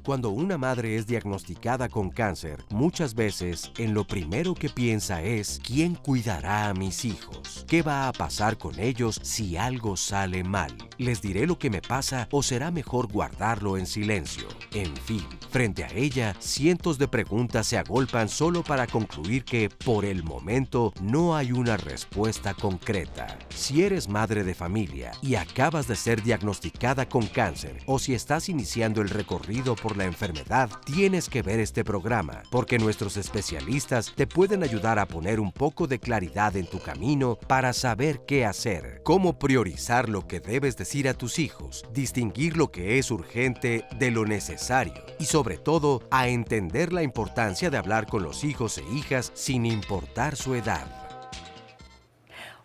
Cuando una madre es diagnosticada con cáncer, muchas veces en lo primero que piensa es ¿quién cuidará a mis hijos? ¿Qué va a pasar con ellos si algo sale mal? ¿Les diré lo que me pasa o será mejor guardarlo en silencio? En fin, frente a ella, cientos de preguntas se agolpan solo para concluir que, por el momento, no hay una respuesta concreta. Si eres madre de familia y acabas de ser diagnosticada con cáncer, o si estás iniciando el recorrido por la enfermedad, tienes que ver este programa, porque nuestros especialistas te pueden ayudar a poner un poco de claridad en tu camino para saber qué hacer, cómo priorizar lo que debes decir a tus hijos, distinguir lo que es urgente de lo necesario y sobre todo a entender la importancia de hablar con los hijos e hijas sin importar su edad.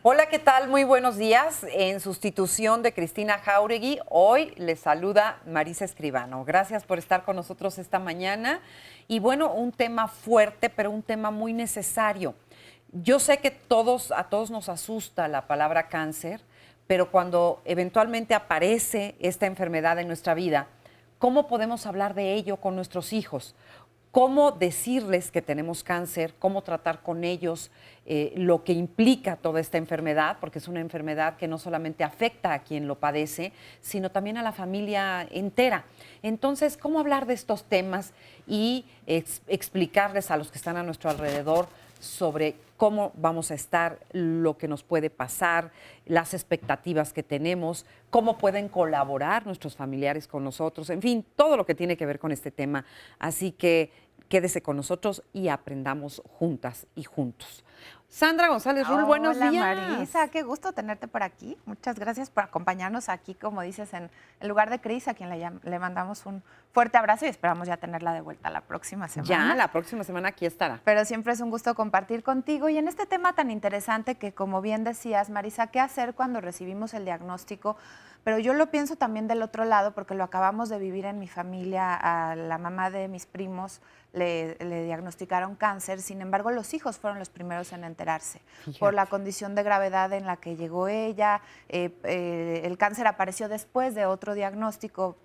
Hola, ¿qué tal? Muy buenos días. En sustitución de Cristina Jáuregui, hoy les saluda Marisa Escribano. Gracias por estar con nosotros esta mañana. Y bueno, un tema fuerte, pero un tema muy necesario. Yo sé que a todos nos asusta la palabra cáncer, pero cuando eventualmente aparece esta enfermedad en nuestra vida, ¿cómo podemos hablar de ello con nuestros hijos? ¿Cómo decirles que tenemos cáncer? ¿Cómo tratar con ellos lo que implica toda esta enfermedad? Porque es una enfermedad que no solamente afecta a quien lo padece, sino también a la familia entera. Entonces, ¿cómo hablar de estos temas y explicarles a los que están a nuestro alrededor sobre cómo vamos a estar, lo que nos puede pasar, las expectativas que tenemos, cómo pueden colaborar nuestros familiares con nosotros, en fin, todo lo que tiene que ver con este tema. Así que quédese con nosotros y aprendamos juntas y juntos. Sandra González Rull, buenos días. Hola Marisa, qué gusto tenerte por aquí. Muchas gracias por acompañarnos aquí, como dices, en lugar de Cris, a quien le mandamos un fuerte abrazo y esperamos ya tenerla de vuelta la próxima semana. Ya, la próxima semana aquí estará. Pero siempre es un gusto compartir contigo y en este tema tan interesante que, como bien decías, Marisa, ¿qué hacer cuando recibimos el diagnóstico? Pero yo lo pienso también del otro lado porque lo acabamos de vivir en mi familia. A la mamá de mis primos le diagnosticaron cáncer, sin embargo los hijos fueron los primeros en enterarse. Fíjate. Por la condición de gravedad en la que llegó ella. El cáncer apareció después de otro diagnóstico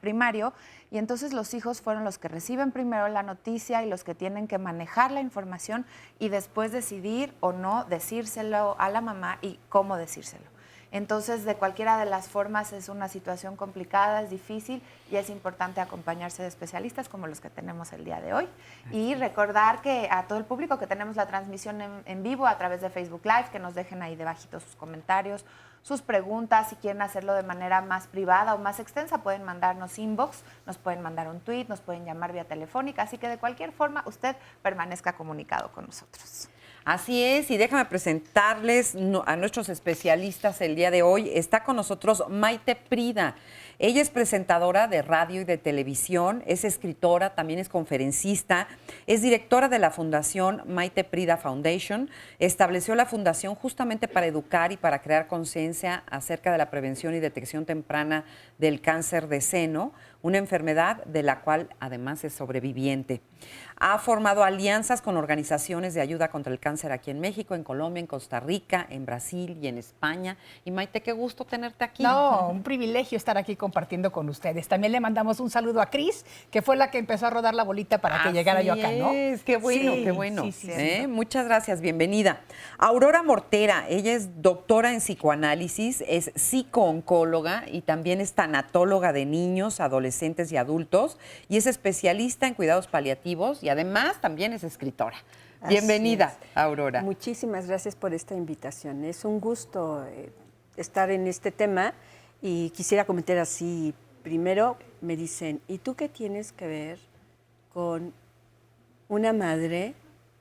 primario y entonces los hijos fueron los que reciben primero la noticia y los que tienen que manejar la información y después decidir o no decírselo a la mamá y cómo decírselo. Entonces, de cualquiera de las formas es una situación complicada, es difícil y es importante acompañarse de especialistas como los que tenemos el día de hoy. Y recordar que a todo el público que tenemos la transmisión en vivo a través de Facebook Live, que nos dejen ahí debajito sus comentarios, sus preguntas, si quieren hacerlo de manera más privada o más extensa, pueden mandarnos inbox, nos pueden mandar un tweet, nos pueden llamar vía telefónica, así que de cualquier forma usted permanezca comunicado con nosotros. Así es, y déjame presentarles a nuestros especialistas el día de hoy. Está con nosotros Maite Prida. Ella es presentadora de radio y de televisión, es escritora, también es conferencista, es directora de la Fundación Maite Prida Foundation. Estableció la fundación justamente para educar y para crear conciencia acerca de la prevención y detección temprana del cáncer de seno, una enfermedad de la cual además es sobreviviente. Ha formado alianzas con organizaciones de ayuda contra el cáncer aquí en México, en Colombia, en Costa Rica, en Brasil y en España. Y Maite, qué gusto tenerte aquí. No, un privilegio estar aquí compartiendo con ustedes. También le mandamos un saludo a Cris, que fue la que empezó a rodar la bolita para que llegara yo acá, ¿no? Qué bueno, sí, qué bueno. Sí. Muchas gracias, bienvenida. Aurora Mortera, ella es doctora en psicoanálisis, es psicooncóloga y también es tanatóloga de niños, adolescentes y adultos y es especialista en cuidados paliativos y además también es escritora. Bienvenida, Aurora. Muchísimas gracias por esta invitación. Es un gusto estar en este tema y quisiera comentar así. Primero me dicen, ¿y tú qué tienes que ver con una madre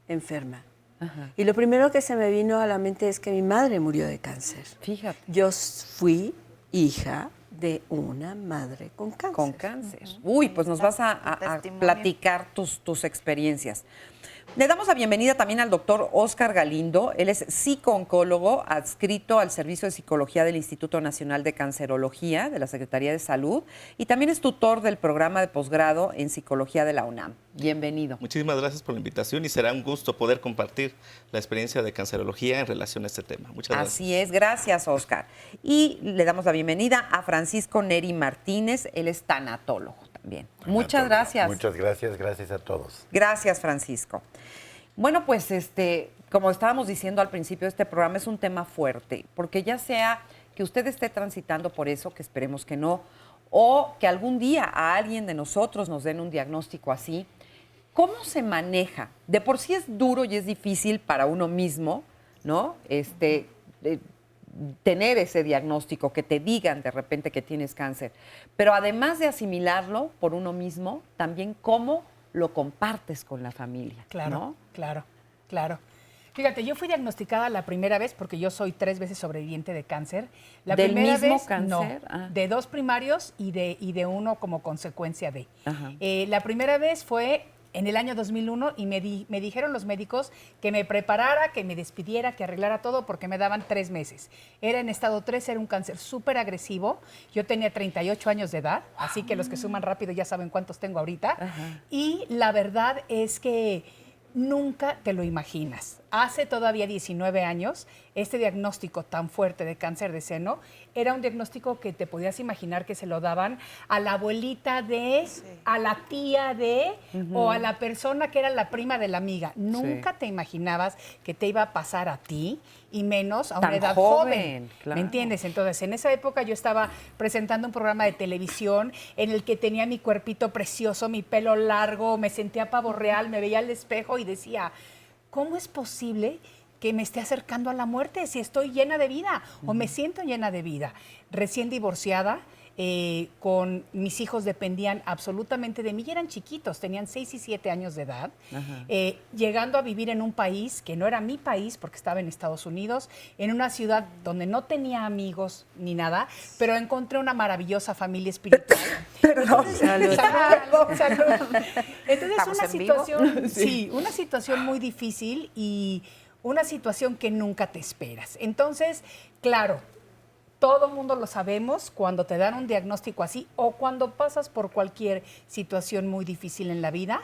enferma? Ajá. Y lo primero que se me vino a la mente es que mi madre murió de cáncer. Fíjate. Yo fui hija de una madre con cáncer. Con cáncer. Uy, pues nos vas a platicar tus experiencias. Le damos la bienvenida también al doctor Óscar Galindo. Él es psicooncólogo adscrito al Servicio de Psicología del Instituto Nacional de Cancerología de la Secretaría de Salud y también es tutor del programa de posgrado en Psicología de la UNAM. Bienvenido. Muchísimas gracias por la invitación y será un gusto poder compartir la experiencia de cancerología en relación a este tema. Muchas gracias. Así es, gracias, Óscar. Y le damos la bienvenida a Francisco Neri Martínez. Él es tanatólogo. Bien, muchas gracias. Muchas gracias a todos. Gracias, Francisco. Bueno, pues como estábamos diciendo al principio de este programa, es un tema fuerte, porque ya sea que usted esté transitando por eso, que esperemos que no, o que algún día a alguien de nosotros nos den un diagnóstico así, ¿cómo se maneja? De por sí es duro y es difícil para uno mismo, ¿no? Tener ese diagnóstico, que te digan de repente que tienes cáncer. Pero además de asimilarlo por uno mismo, también cómo lo compartes con la familia. Claro, ¿no? claro. Fíjate, yo fui diagnosticada la primera vez porque yo soy 3 veces sobreviviente de cáncer. La ¿Del primera mismo vez, cáncer? No, de 2 primarios y de uno como consecuencia de. Ajá. La primera vez fue en el año 2001 y me dijeron los médicos que me preparara, que me despidiera, que arreglara todo porque me daban 3 meses. Era en estado 3, era un cáncer súper agresivo. Yo tenía 38 años de edad, así que los que suman rápido ya saben cuántos tengo ahorita. Ajá. Y la verdad es que nunca te lo imaginas. Hace todavía 19 años, este diagnóstico tan fuerte de cáncer de seno era un diagnóstico que te podías imaginar que se lo daban a la abuelita de, a la tía de, o a la persona que era la prima de la amiga. Nunca te imaginabas que te iba a pasar a ti, y menos a una Tan edad joven, joven. claro. ¿Me entiendes? Entonces, en esa época yo estaba presentando un programa de televisión en el que tenía mi cuerpito precioso, mi pelo largo, me sentía pavo real, me veía al espejo y decía, ¿cómo es posible que me esté acercando a la muerte si estoy llena de vida o me siento llena de vida? Recién divorciada, con mis hijos dependían absolutamente de mí, y eran chiquitos, tenían 6 y 7 años de edad, llegando a vivir en un país que no era mi país porque estaba en Estados Unidos, en una ciudad donde no tenía amigos ni nada, pero encontré una maravillosa familia espiritual. Perdón. Salud. Entonces, ¿Estamos una en vivo? situación, sí, una situación muy difícil y una situación que nunca te esperas. Entonces, claro, todo mundo lo sabemos cuando te dan un diagnóstico así o cuando pasas por cualquier situación muy difícil en la vida,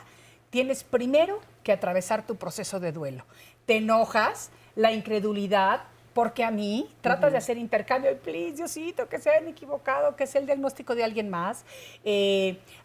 tienes primero que atravesar tu proceso de duelo. Te enojas, la incredulidad, porque a mí tratas de hacer intercambio, y please, Diosito, que se hayan equivocado, que sea el diagnóstico de alguien más,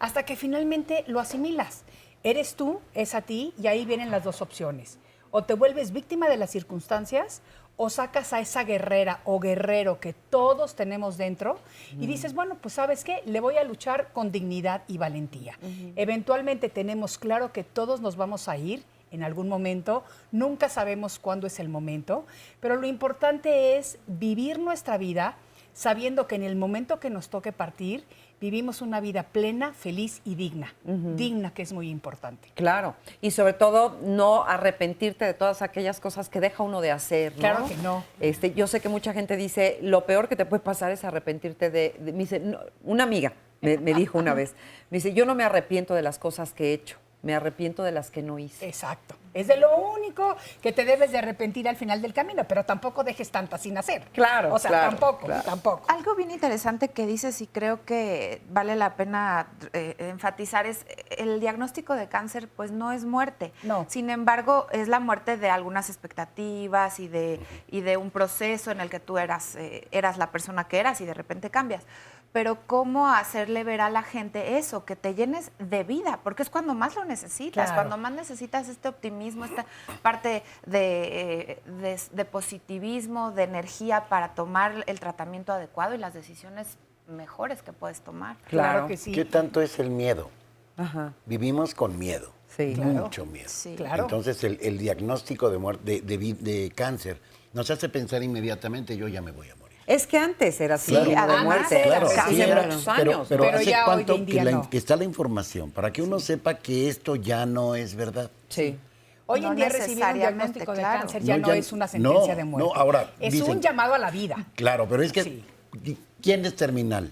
hasta que finalmente lo asimilas. Eres tú, es a ti, y ahí vienen las 2 opciones. O te vuelves víctima de las circunstancias, o sacas a esa guerrera o guerrero que todos tenemos dentro y dices, bueno, pues ¿sabes qué? Le voy a luchar con dignidad y valentía. Eventualmente tenemos claro que todos nos vamos a ir en algún momento, nunca sabemos cuándo es el momento, pero lo importante es vivir nuestra vida sabiendo que en el momento que nos toque partir, vivimos una vida plena, feliz y digna. Digna, que es muy importante. Claro, y sobre todo no arrepentirte de todas aquellas cosas que deja uno de hacer, ¿no? Claro que no. Yo sé que mucha gente dice, lo peor que te puede pasar es arrepentirte me dice, no, una amiga me dijo una vez, me dice, yo no me arrepiento de las cosas que he hecho, me arrepiento de las que no hice. Exacto. Es de lo único que te debes de arrepentir al final del camino, pero tampoco dejes tantas sin hacer. Claro, O sea, claro, tampoco, claro. tampoco. Algo bien interesante que dices y creo que vale la pena enfatizar es el diagnóstico de cáncer pues no es muerte. No. Sin embargo, es la muerte de algunas expectativas y de un proceso en el que tú eras la persona que eras y de repente cambias. Pero cómo hacerle ver a la gente eso, que te llenes de vida, porque es cuando más lo necesitas, Claro. cuando más necesitas este optimismo, esta parte de positivismo, de energía para tomar el tratamiento adecuado y las decisiones mejores que puedes tomar. Claro. que sí. ¿Qué tanto es el miedo? Ajá, Vivimos con miedo. sí. Mucho miedo. Sí. Claro. Entonces, el diagnóstico de muerte, de cáncer nos hace pensar inmediatamente, yo ya me voy a morir. Es que antes era Sí, sinónimo de además muerte, era, casi sí, hace era, muchos Pero años. Pero ¿hace ya cuánto hoy en día que, no. que está la información? Para que uno sepa que esto ya no es verdad. Sí. Hoy No en día recibir un necesariamente, diagnóstico de claro. cáncer ya No, no ya- es una sentencia de muerte. no, ahora, es dicen- un llamado a la vida. Claro, pero es que, Sí. ¿quién es terminal?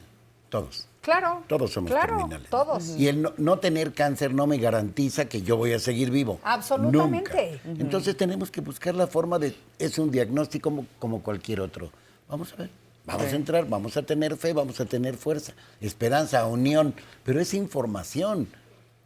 Todos. Claro. Todos somos claro, terminales. Todos. Y el no tener cáncer no me garantiza que yo voy a seguir vivo. Absolutamente. Nunca. Entonces tenemos que buscar la forma de... Es un diagnóstico como cualquier otro. Vamos a ver. Vamos a entrar, vamos a tener fe, vamos a tener fuerza, esperanza, unión. Pero es información.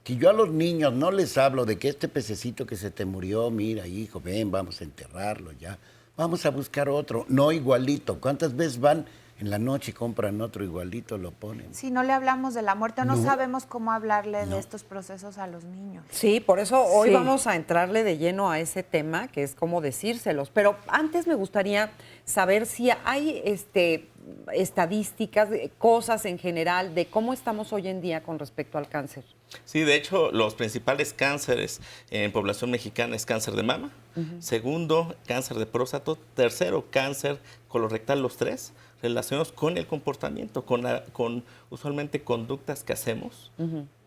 Que yo a los niños no les hablo de que este pececito que se te murió, mira, hijo, ven, vamos a enterrarlo ya. Vamos a buscar otro, no igualito. ¿Cuántas veces van en la noche compran otro igualito, lo ponen. Si no le hablamos de la muerte, no No. sabemos cómo hablarle No. de estos procesos a los niños. Sí, por eso hoy Sí. vamos a entrarle de lleno a ese tema, que es cómo decírselos. Pero antes me gustaría saber si hay estadísticas, cosas en general de cómo estamos hoy en día con respecto al cáncer. Sí, de hecho, los principales cánceres en población mexicana es cáncer de mama, segundo, cáncer de próstata, tercero, cáncer colorectal, los tres relacionados con el comportamiento, con usualmente conductas que hacemos,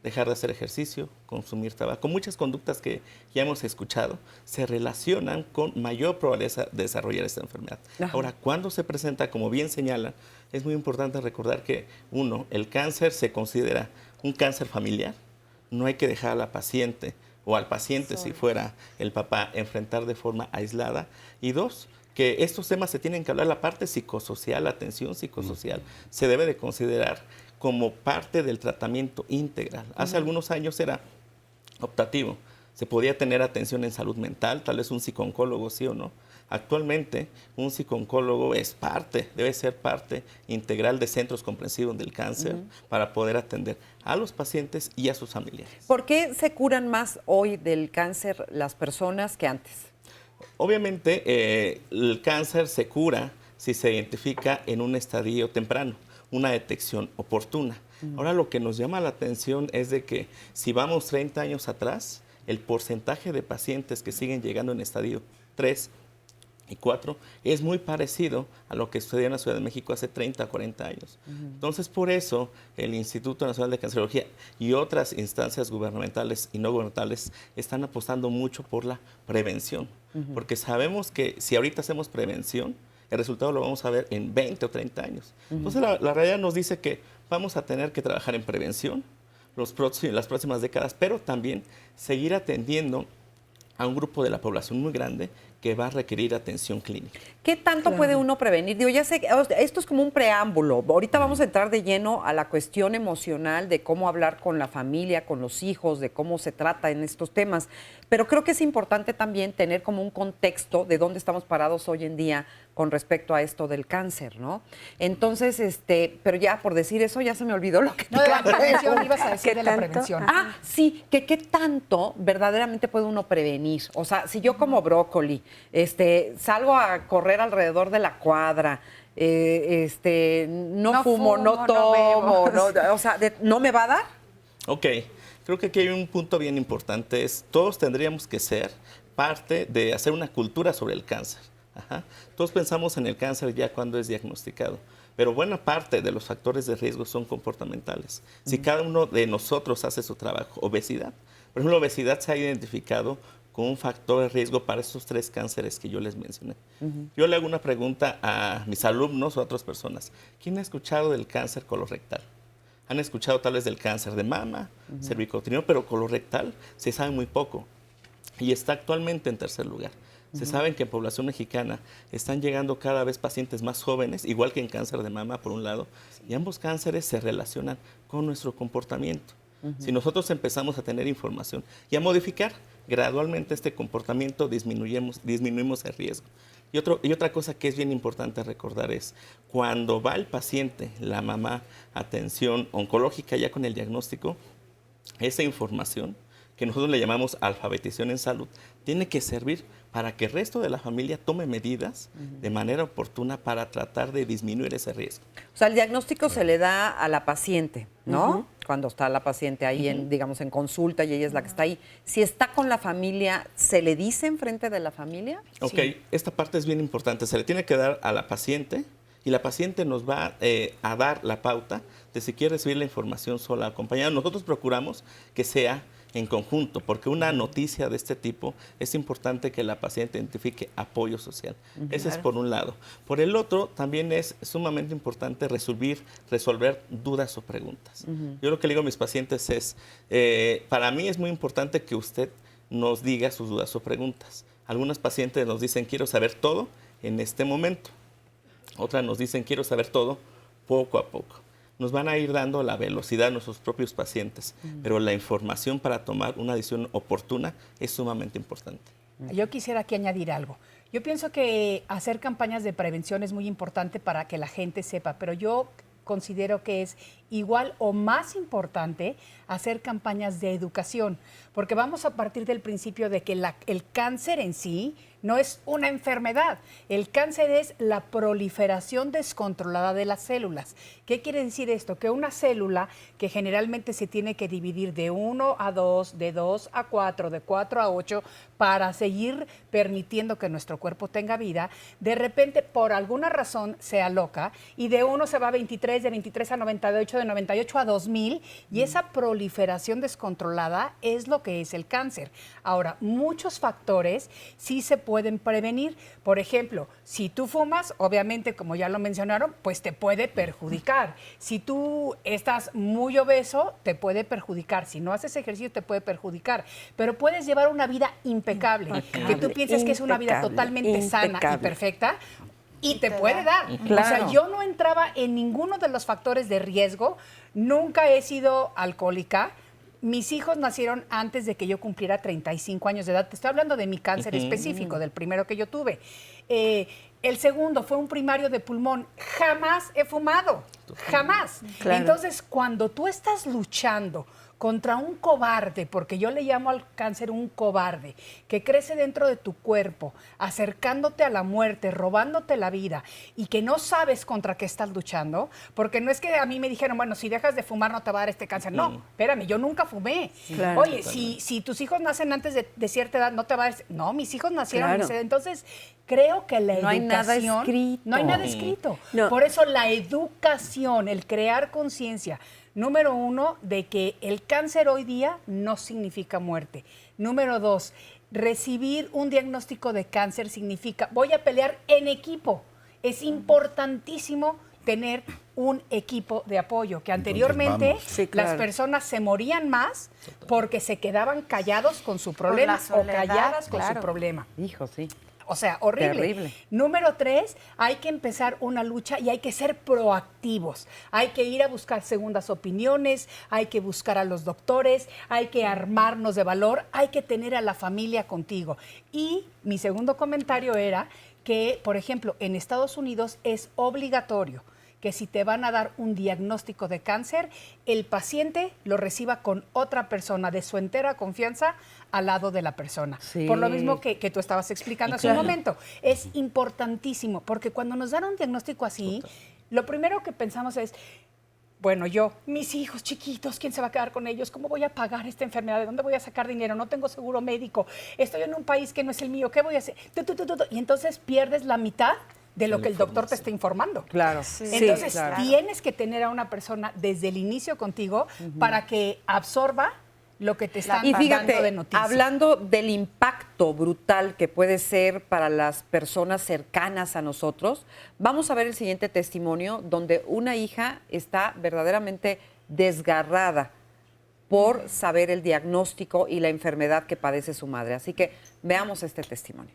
dejar de hacer ejercicio, consumir tabaco, muchas conductas que ya hemos escuchado se relacionan con mayor probabilidad de desarrollar esta enfermedad. Ajá. Ahora, cuando se presenta, como bien señala, es muy importante recordar que, uno, el cáncer se considera un cáncer familiar, no hay que dejar a la paciente o al paciente, si fuera el papá, enfrentar de forma aislada. Y dos, que estos temas se tienen que hablar, la parte psicosocial, la atención psicosocial, se debe de considerar como parte del tratamiento integral. Hace algunos años era optativo, se podía tener atención en salud mental, tal vez un psicooncólogo, sí o no. Actualmente, un psicooncólogo debe ser parte integral de centros comprensivos del cáncer para poder atender a los pacientes y a sus familiares. ¿Por qué se curan más hoy del cáncer las personas que antes? Obviamente, el cáncer se cura si se identifica en un estadio temprano, una detección oportuna. Ahora, lo que nos llama la atención es de que si vamos 30 años atrás, el porcentaje de pacientes que siguen llegando en estadio 3 y 4 es muy parecido a lo que sucedió en la Ciudad de México hace 30, 40 años. Entonces, por eso, el Instituto Nacional de Cancerología y otras instancias gubernamentales y no gubernamentales están apostando mucho por la prevención, porque sabemos que si ahorita hacemos prevención, el resultado lo vamos a ver en 20 o 30 años. Entonces, la realidad nos dice que vamos a tener que trabajar en prevención las próximas décadas, pero también seguir atendiendo a un grupo de la población muy grande que va a requerir atención clínica. ¿Qué tanto puede uno prevenir? Digo, ya sé que esto es como un preámbulo. Ahorita vamos a entrar de lleno a la cuestión emocional de cómo hablar con la familia, con los hijos, de cómo se trata en estos temas. Pero creo que es importante también tener como un contexto de dónde estamos parados hoy en día con respecto a esto del cáncer, ¿no? Entonces, pero ya por decir eso ya se me olvidó lo que No, de la prevención, ibas a decir ¿Qué de la tanto? prevención. Ah, sí, que qué tanto verdaderamente puede uno prevenir. O sea, si yo como brócoli, salgo a correr alrededor de la cuadra, no fumo, no tomo, o sea, ¿no me va a dar? Ok, creo que aquí hay un punto bien importante, todos tendríamos que ser parte de hacer una cultura sobre el cáncer. Todos pensamos en el cáncer ya cuando es diagnosticado, pero buena parte de los factores de riesgo son comportamentales. Si cada uno de nosotros hace su trabajo, obesidad, por ejemplo, la obesidad se ha identificado como un factor de riesgo para estos 3 cánceres que yo les mencioné. Yo le hago una pregunta a mis alumnos o a otras personas. ¿Quién ha escuchado del cáncer colorectal? Han escuchado tal vez del cáncer de mama, cervicouterino, pero colorectal se sabe muy poco y está actualmente en tercer lugar. Se sabe que en población mexicana están llegando cada vez pacientes más jóvenes, igual que en cáncer de mama por un lado, y ambos cánceres se relacionan con nuestro comportamiento. Si nosotros empezamos a tener información y a modificar gradualmente este comportamiento, disminuimos el riesgo. Y otra cosa que es bien importante recordar es, cuando va el paciente, la mamá, a atención oncológica ya con el diagnóstico, esa información, que nosotros le llamamos alfabetización en salud, tiene que servir para que el resto de la familia tome medidas de manera oportuna para tratar de disminuir ese riesgo. O sea, el diagnóstico se le da a la paciente, ¿no? Cuando está la paciente ahí, digamos, en consulta y ella es la que está ahí. Si está con la familia, ¿se le dice enfrente de la familia? Ok, esta parte es bien importante. Se le tiene que dar a la paciente y la paciente nos va a dar la pauta de si quiere recibir la información sola, acompañada. Nosotros procuramos que sea en conjunto, porque una noticia de este tipo es importante que la paciente identifique apoyo social. Ese es por un lado. Por el otro, también es sumamente importante resolver dudas o preguntas. Yo lo que le digo a mis pacientes es, para mí es muy importante que usted nos diga sus dudas o preguntas. Algunas pacientes nos dicen, quiero saber todo en este momento. Otras nos dicen, quiero saber todo poco a poco. Nos van a ir dando la velocidad a nuestros propios pacientes, pero la información para tomar una decisión oportuna es sumamente importante. Yo quisiera aquí añadir algo. Yo pienso que hacer campañas de prevención es muy importante para que la gente sepa, pero yo considero que es igual o más importante hacer campañas de educación, porque vamos a partir del principio de que el cáncer en sí no es una enfermedad. El cáncer es la proliferación descontrolada de las células. ¿Qué quiere decir esto? Que una célula que generalmente se tiene que dividir de 1 a 2, de 2 a 4, de 4 a 8, para seguir permitiendo que nuestro cuerpo tenga vida, de repente, por alguna razón, se aloca y de 1 se va a 23, de 23 a 98, de 98 a 2000, y esa proliferación descontrolada es lo que es el cáncer. Ahora, muchos factores sí se pueden prevenir. Por ejemplo, si tú fumas, obviamente, como ya lo mencionaron, pues te puede perjudicar. Si tú estás muy obeso, te puede perjudicar. Si no haces ejercicio, te puede perjudicar. Pero puedes llevar una vida impecable, que tú pienses que es una vida totalmente sana y perfecta, y te puede dar. Claro. O sea, yo no entraba en ninguno de los factores de riesgo, nunca he sido alcohólica. Mis hijos nacieron antes de que yo cumpliera 35 años de edad. Te estoy hablando de mi cáncer específico, del primero que yo tuve. El segundo fue un primario de pulmón. Jamás he fumado, jamás. Claro. Entonces, cuando tú estás luchando contra un cobarde, porque yo le llamo al cáncer un cobarde, que crece dentro de tu cuerpo, acercándote a la muerte, robándote la vida, y que no sabes contra qué estás luchando, porque no es que a mí me dijeron, bueno, si dejas de fumar no te va a dar este cáncer. No, espérame, yo nunca fumé. Claro. Oye, si tus hijos nacen antes de cierta edad, no te va a dar... No, mis hijos nacieron... Claro. Entonces, creo que la No hay nada educación... escrito. No hay nada escrito. No. Por eso la educación, el crear conciencia... Número 1, de que el cáncer hoy día no significa muerte. Número 2, recibir un diagnóstico de cáncer significa voy a pelear en equipo. Es importantísimo tener un equipo de apoyo, que anteriormente vamos. Sí, claro. las personas se morían más porque se quedaban callados con su problema la soledad, o calladas con su claro. problema. Hijo, sí. O sea, horrible. Terrible. Número 3, hay que empezar una lucha y hay que ser proactivos. Hay que ir a buscar segundas opiniones, hay que buscar a los doctores, hay que armarnos de valor, hay que tener a la familia contigo. Y mi segundo comentario era que, por ejemplo, en Estados Unidos es obligatorio que si te van a dar un diagnóstico de cáncer, el paciente lo reciba con otra persona de su entera confianza al lado de la persona. Sí. Por lo mismo que tú estabas explicando hace un momento. Es importantísimo, porque cuando nos dan un diagnóstico así, lo primero que pensamos es, bueno, mis hijos chiquitos, ¿quién se va a quedar con ellos? ¿Cómo voy a pagar esta enfermedad? ¿De dónde voy a sacar dinero? No tengo seguro médico. Estoy en un país que no es el mío. ¿Qué voy a hacer? Y entonces pierdes la mitad de lo que el doctor te está informando. Claro. Entonces, claro. tienes que tener a una persona desde el inicio contigo para que absorba lo que te están Y dando fíjate, de noticias. hablando del impacto brutal que puede ser para las personas cercanas a nosotros, vamos a ver el siguiente testimonio donde una hija está verdaderamente desgarrada por saber el diagnóstico y la enfermedad que padece su madre. Así que veamos este testimonio.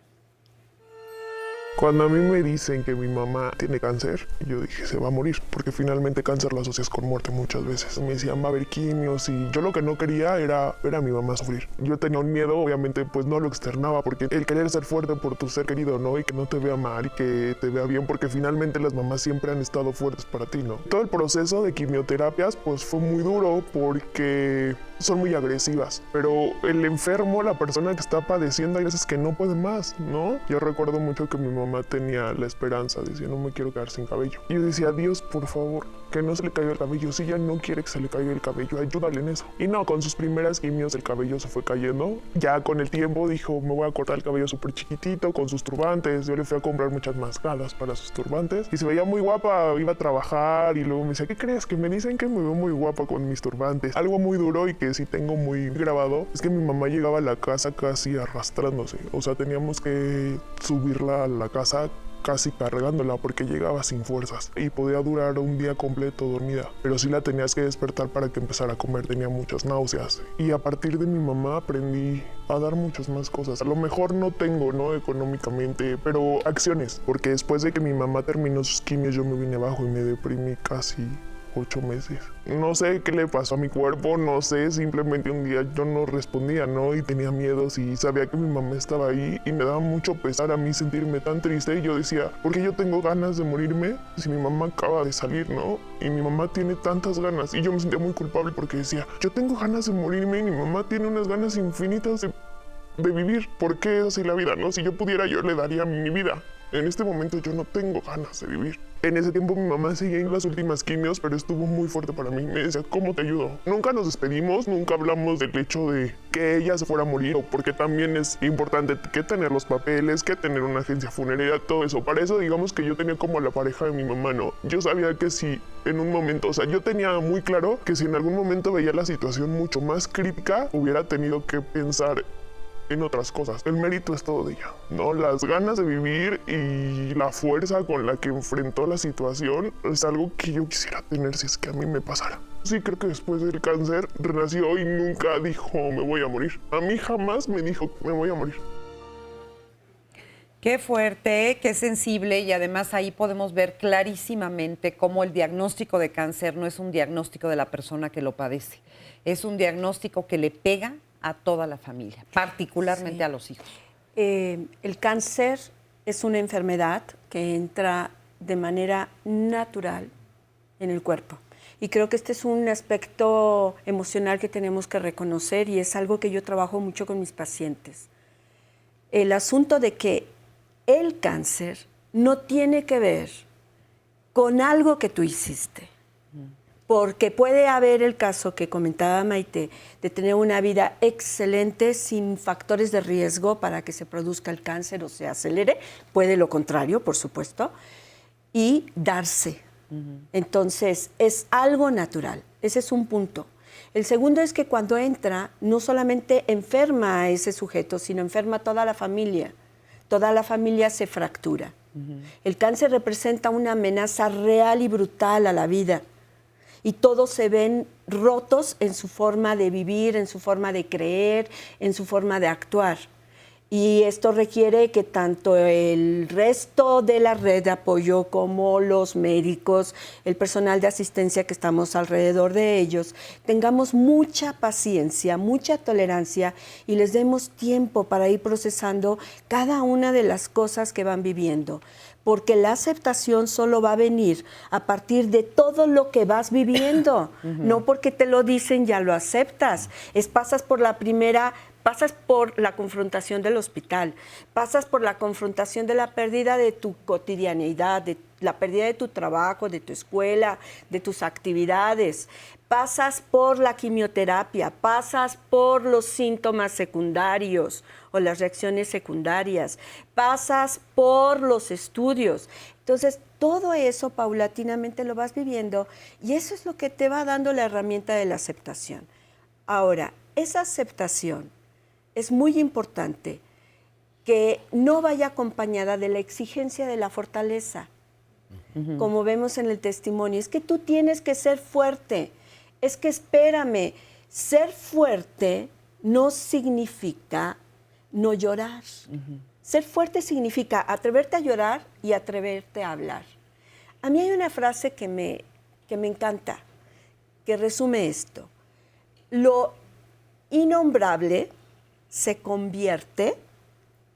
Cuando a mí me dicen que mi mamá tiene cáncer, yo dije, se va a morir, porque finalmente cáncer lo asocias con muerte muchas veces. Me decían, va a haber quimios, y yo lo que no quería era ver a mi mamá sufrir. Yo tenía un miedo, obviamente, pues no lo externaba, porque el querer ser fuerte por tu ser querido, ¿no? Y que no te vea mal y que te vea bien, porque finalmente las mamás siempre han estado fuertes para ti, ¿no? Todo el proceso de quimioterapias, pues fue muy duro, porque son muy agresivas, pero el enfermo, la persona que está padeciendo, hay veces que no puede más, ¿no? Yo recuerdo mucho que mi mamá tenía la esperanza, decía, no me quiero quedar sin cabello. Y yo decía, Dios, por favor, que no se le caiga el cabello. Si ella no quiere que se le caiga el cabello, ayúdale en eso. Y no, con sus primeras quimios el cabello se fue cayendo. Ya con el tiempo dijo, me voy a cortar el cabello súper chiquitito, con sus turbantes. Yo le fui a comprar muchas mascaras para sus turbantes. Y se veía muy guapa, iba a trabajar y luego me decía, ¿qué crees? Que me dicen que me veo muy guapa con mis turbantes. Algo muy duro y que sí tengo muy grabado es que mi mamá llegaba a la casa casi arrastrándose. O sea, teníamos que subirla a la casa casi cargándola porque llegaba sin fuerzas y podía durar un día completo dormida, pero sí la tenías que despertar para que empezara a comer, tenía muchas náuseas. Y a partir de mi mamá aprendí a dar muchas más cosas. A lo mejor no tengo, ¿no? Económicamente, pero acciones, porque después de que mi mamá terminó sus quimios yo me vine abajo y me deprimí casi 8 meses. No sé qué le pasó a mi cuerpo, no sé, simplemente un día yo no respondía, ¿no? Y tenía miedo, sí, sabía que mi mamá estaba ahí y me daba mucho pesar a mí sentirme tan triste. Y yo decía, ¿por qué yo tengo ganas de morirme si mi mamá acaba de salir, ¿no? Y mi mamá tiene tantas ganas. Y yo me sentía muy culpable porque decía, yo tengo ganas de morirme y mi mamá tiene unas ganas infinitas de vivir. ¿Por qué es así la vida, no? Si yo pudiera, yo le daría mi vida. En este momento yo no tengo ganas de vivir. En ese tiempo mi mamá seguía en las últimas quimios, pero estuvo muy fuerte para mí. Me decía, ¿cómo te ayudo? Nunca nos despedimos, nunca hablamos del hecho de que ella se fuera a morir, porque también es importante que tener los papeles, que tener una agencia funeraria, todo eso. Para eso digamos que yo tenía como la pareja de mi mamá, ¿no? Yo sabía que si en un momento, o sea, yo tenía muy claro que si en algún momento veía la situación mucho más crítica, hubiera tenido que pensar en otras cosas. El mérito es todo de ella, ¿no? Las ganas de vivir y la fuerza con la que enfrentó la situación es algo que yo quisiera tener si es que a mí me pasara. Sí, creo que después del cáncer renació y nunca dijo me voy a morir. A mí jamás me dijo me voy a morir. Qué fuerte, qué sensible, y además ahí podemos ver clarísimamente cómo el diagnóstico de cáncer no es un diagnóstico de la persona que lo padece, es un diagnóstico que le pega a toda la familia, particularmente a los hijos. El cáncer es una enfermedad que entra de manera natural en el cuerpo. Y creo que este es un aspecto emocional que tenemos que reconocer y es algo que yo trabajo mucho con mis pacientes. El asunto de que el cáncer no tiene que ver con algo que tú hiciste. Porque puede haber el caso que comentaba Maite, de tener una vida excelente sin factores de riesgo para que se produzca el cáncer o se acelere, puede lo contrario, por supuesto, y darse. Entonces, es algo natural, ese es un punto. El segundo es que cuando entra, no solamente enferma a ese sujeto, sino enferma a toda la familia se fractura. El cáncer representa una amenaza real y brutal a la vida. Y todos se ven rotos en su forma de vivir, en su forma de creer, en su forma de actuar. Y esto requiere que tanto el resto de la red de apoyo como los médicos, el personal de asistencia que estamos alrededor de ellos, tengamos mucha paciencia, mucha tolerancia y les demos tiempo para ir procesando cada una de las cosas que van viviendo. Porque la aceptación solo va a venir a partir de todo lo que vas viviendo. No porque te lo dicen ya lo aceptas. Pasas por la confrontación del hospital, pasas por la confrontación de la pérdida de tu cotidianeidad, de la pérdida de tu trabajo, de tu escuela, de tus actividades. Pasas por la quimioterapia, pasas por los síntomas secundarios o las reacciones secundarias, pasas por los estudios. Entonces, todo eso paulatinamente lo vas viviendo y eso es lo que te va dando la herramienta de la aceptación. Ahora, esa aceptación es muy importante que no vaya acompañada de la exigencia de la fortaleza. Como vemos en el testimonio, es que tú tienes que ser fuerte. Es que espérame, ser fuerte no significa no llorar. Ser fuerte significa atreverte a llorar y atreverte a hablar. A mí hay una frase que me encanta, que resume esto. Lo innombrable se convierte,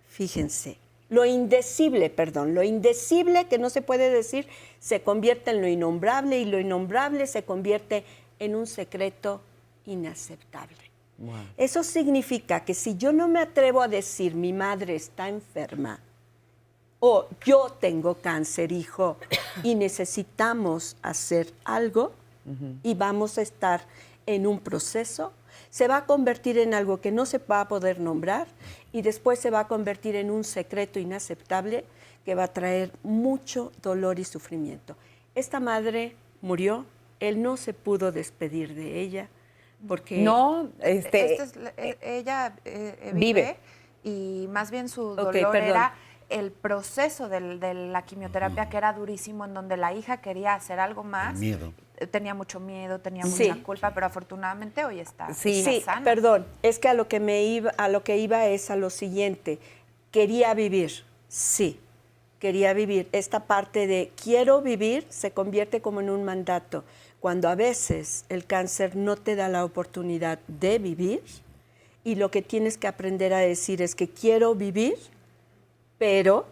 fíjense, lo indecible que no se puede decir, se convierte en lo innombrable y lo innombrable se convierte en un secreto inaceptable. Wow. Eso significa que si yo no me atrevo a decir mi madre está enferma o yo tengo cáncer, hijo, y necesitamos hacer algo y vamos a estar en un proceso, se va a convertir en algo que no se va a poder nombrar y después se va a convertir en un secreto inaceptable que va a traer mucho dolor y sufrimiento. Esta madre murió, él no se pudo despedir de ella porque... No, ella vive y más bien su dolor era el proceso de la quimioterapia que era durísimo, en donde la hija quería hacer algo más. Miedo. Tenía mucho miedo, tenía mucha culpa, pero afortunadamente hoy está sana. Perdón, es que a lo que iba es a lo siguiente. Quería vivir, sí. quería vivir. Esta parte de quiero vivir se convierte como en un mandato. Cuando a veces el cáncer no te da la oportunidad de vivir y lo que tienes que aprender a decir es que quiero vivir, pero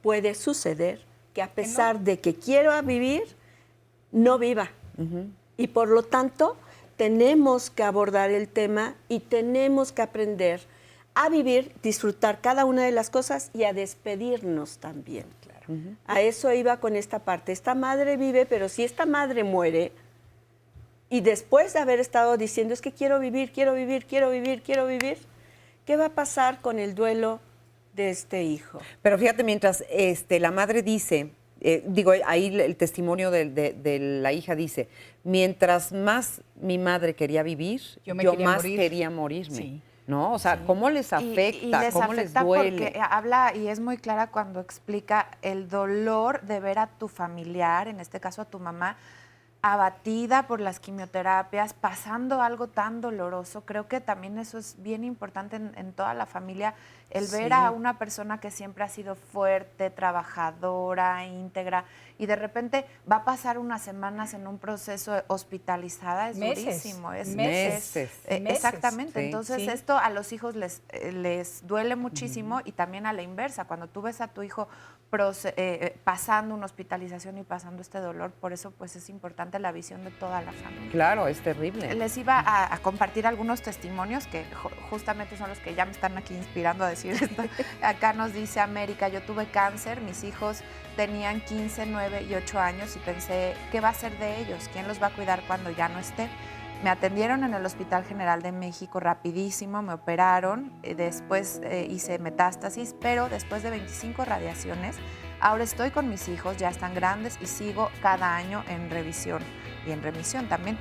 puede suceder que a pesar de que quiero vivir, no viva. Y por lo tanto, tenemos que abordar el tema y tenemos que aprender a vivir, disfrutar cada una de las cosas y a despedirnos también. Claro. A eso iba con esta parte. Esta madre vive, pero si esta madre muere y después de haber estado diciendo es que quiero vivir, quiero vivir, quiero vivir, quiero vivir, ¿qué va a pasar con el duelo de este hijo? Pero fíjate, mientras la madre dice, ahí el testimonio de la hija dice, mientras más mi madre quería vivir, yo más quería morirme. Sí. ¿No? O sea, ¿cómo les afecta? Y les ¿Cómo afecta les duele? porque habla, y es muy clara cuando explica el dolor de ver a tu familiar, en este caso a tu mamá, abatida por las quimioterapias, pasando algo tan doloroso. Creo que también eso es bien importante en toda la familia, el ver a una persona que siempre ha sido fuerte, trabajadora, íntegra, y de repente va a pasar unas semanas en un proceso hospitalizada, es durísimo. Es meses. Exactamente. Sí. Entonces esto a los hijos les duele muchísimo y también a la inversa. Cuando tú ves a tu hijo pasando una hospitalización y pasando este dolor, por eso pues es importante la visión de toda la familia. Claro, es terrible. Les iba a compartir algunos testimonios que justamente son los que ya me están aquí inspirando a decir esto. Acá nos dice América, yo tuve cáncer, mis hijos tenían 15, 9 y 8 años y pensé, ¿qué va a ser de ellos? ¿Quién los va a cuidar cuando ya no esté? Me atendieron en el Hospital General de México rapidísimo, me operaron, después hice metástasis, pero después de 25 radiaciones, ahora estoy con mis hijos, ya están grandes y sigo cada año en revisión y en remisión también.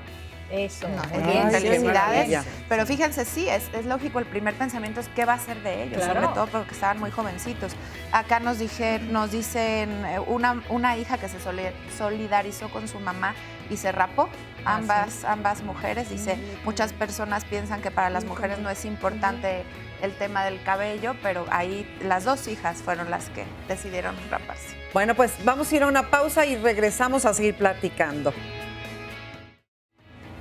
Eso. No, bien, felicidades. Pero fíjense, sí, es lógico, el primer pensamiento es qué va a ser de ellos, sobre todo porque estaban muy jovencitos. Acá nos dicen una hija que se solidarizó con su mamá y se rapó. Ambas mujeres, dice, muchas personas piensan que para las mujeres no es importante el tema del cabello, pero ahí las dos hijas fueron las que decidieron raparse. Bueno, pues vamos a ir a una pausa y regresamos a seguir platicando.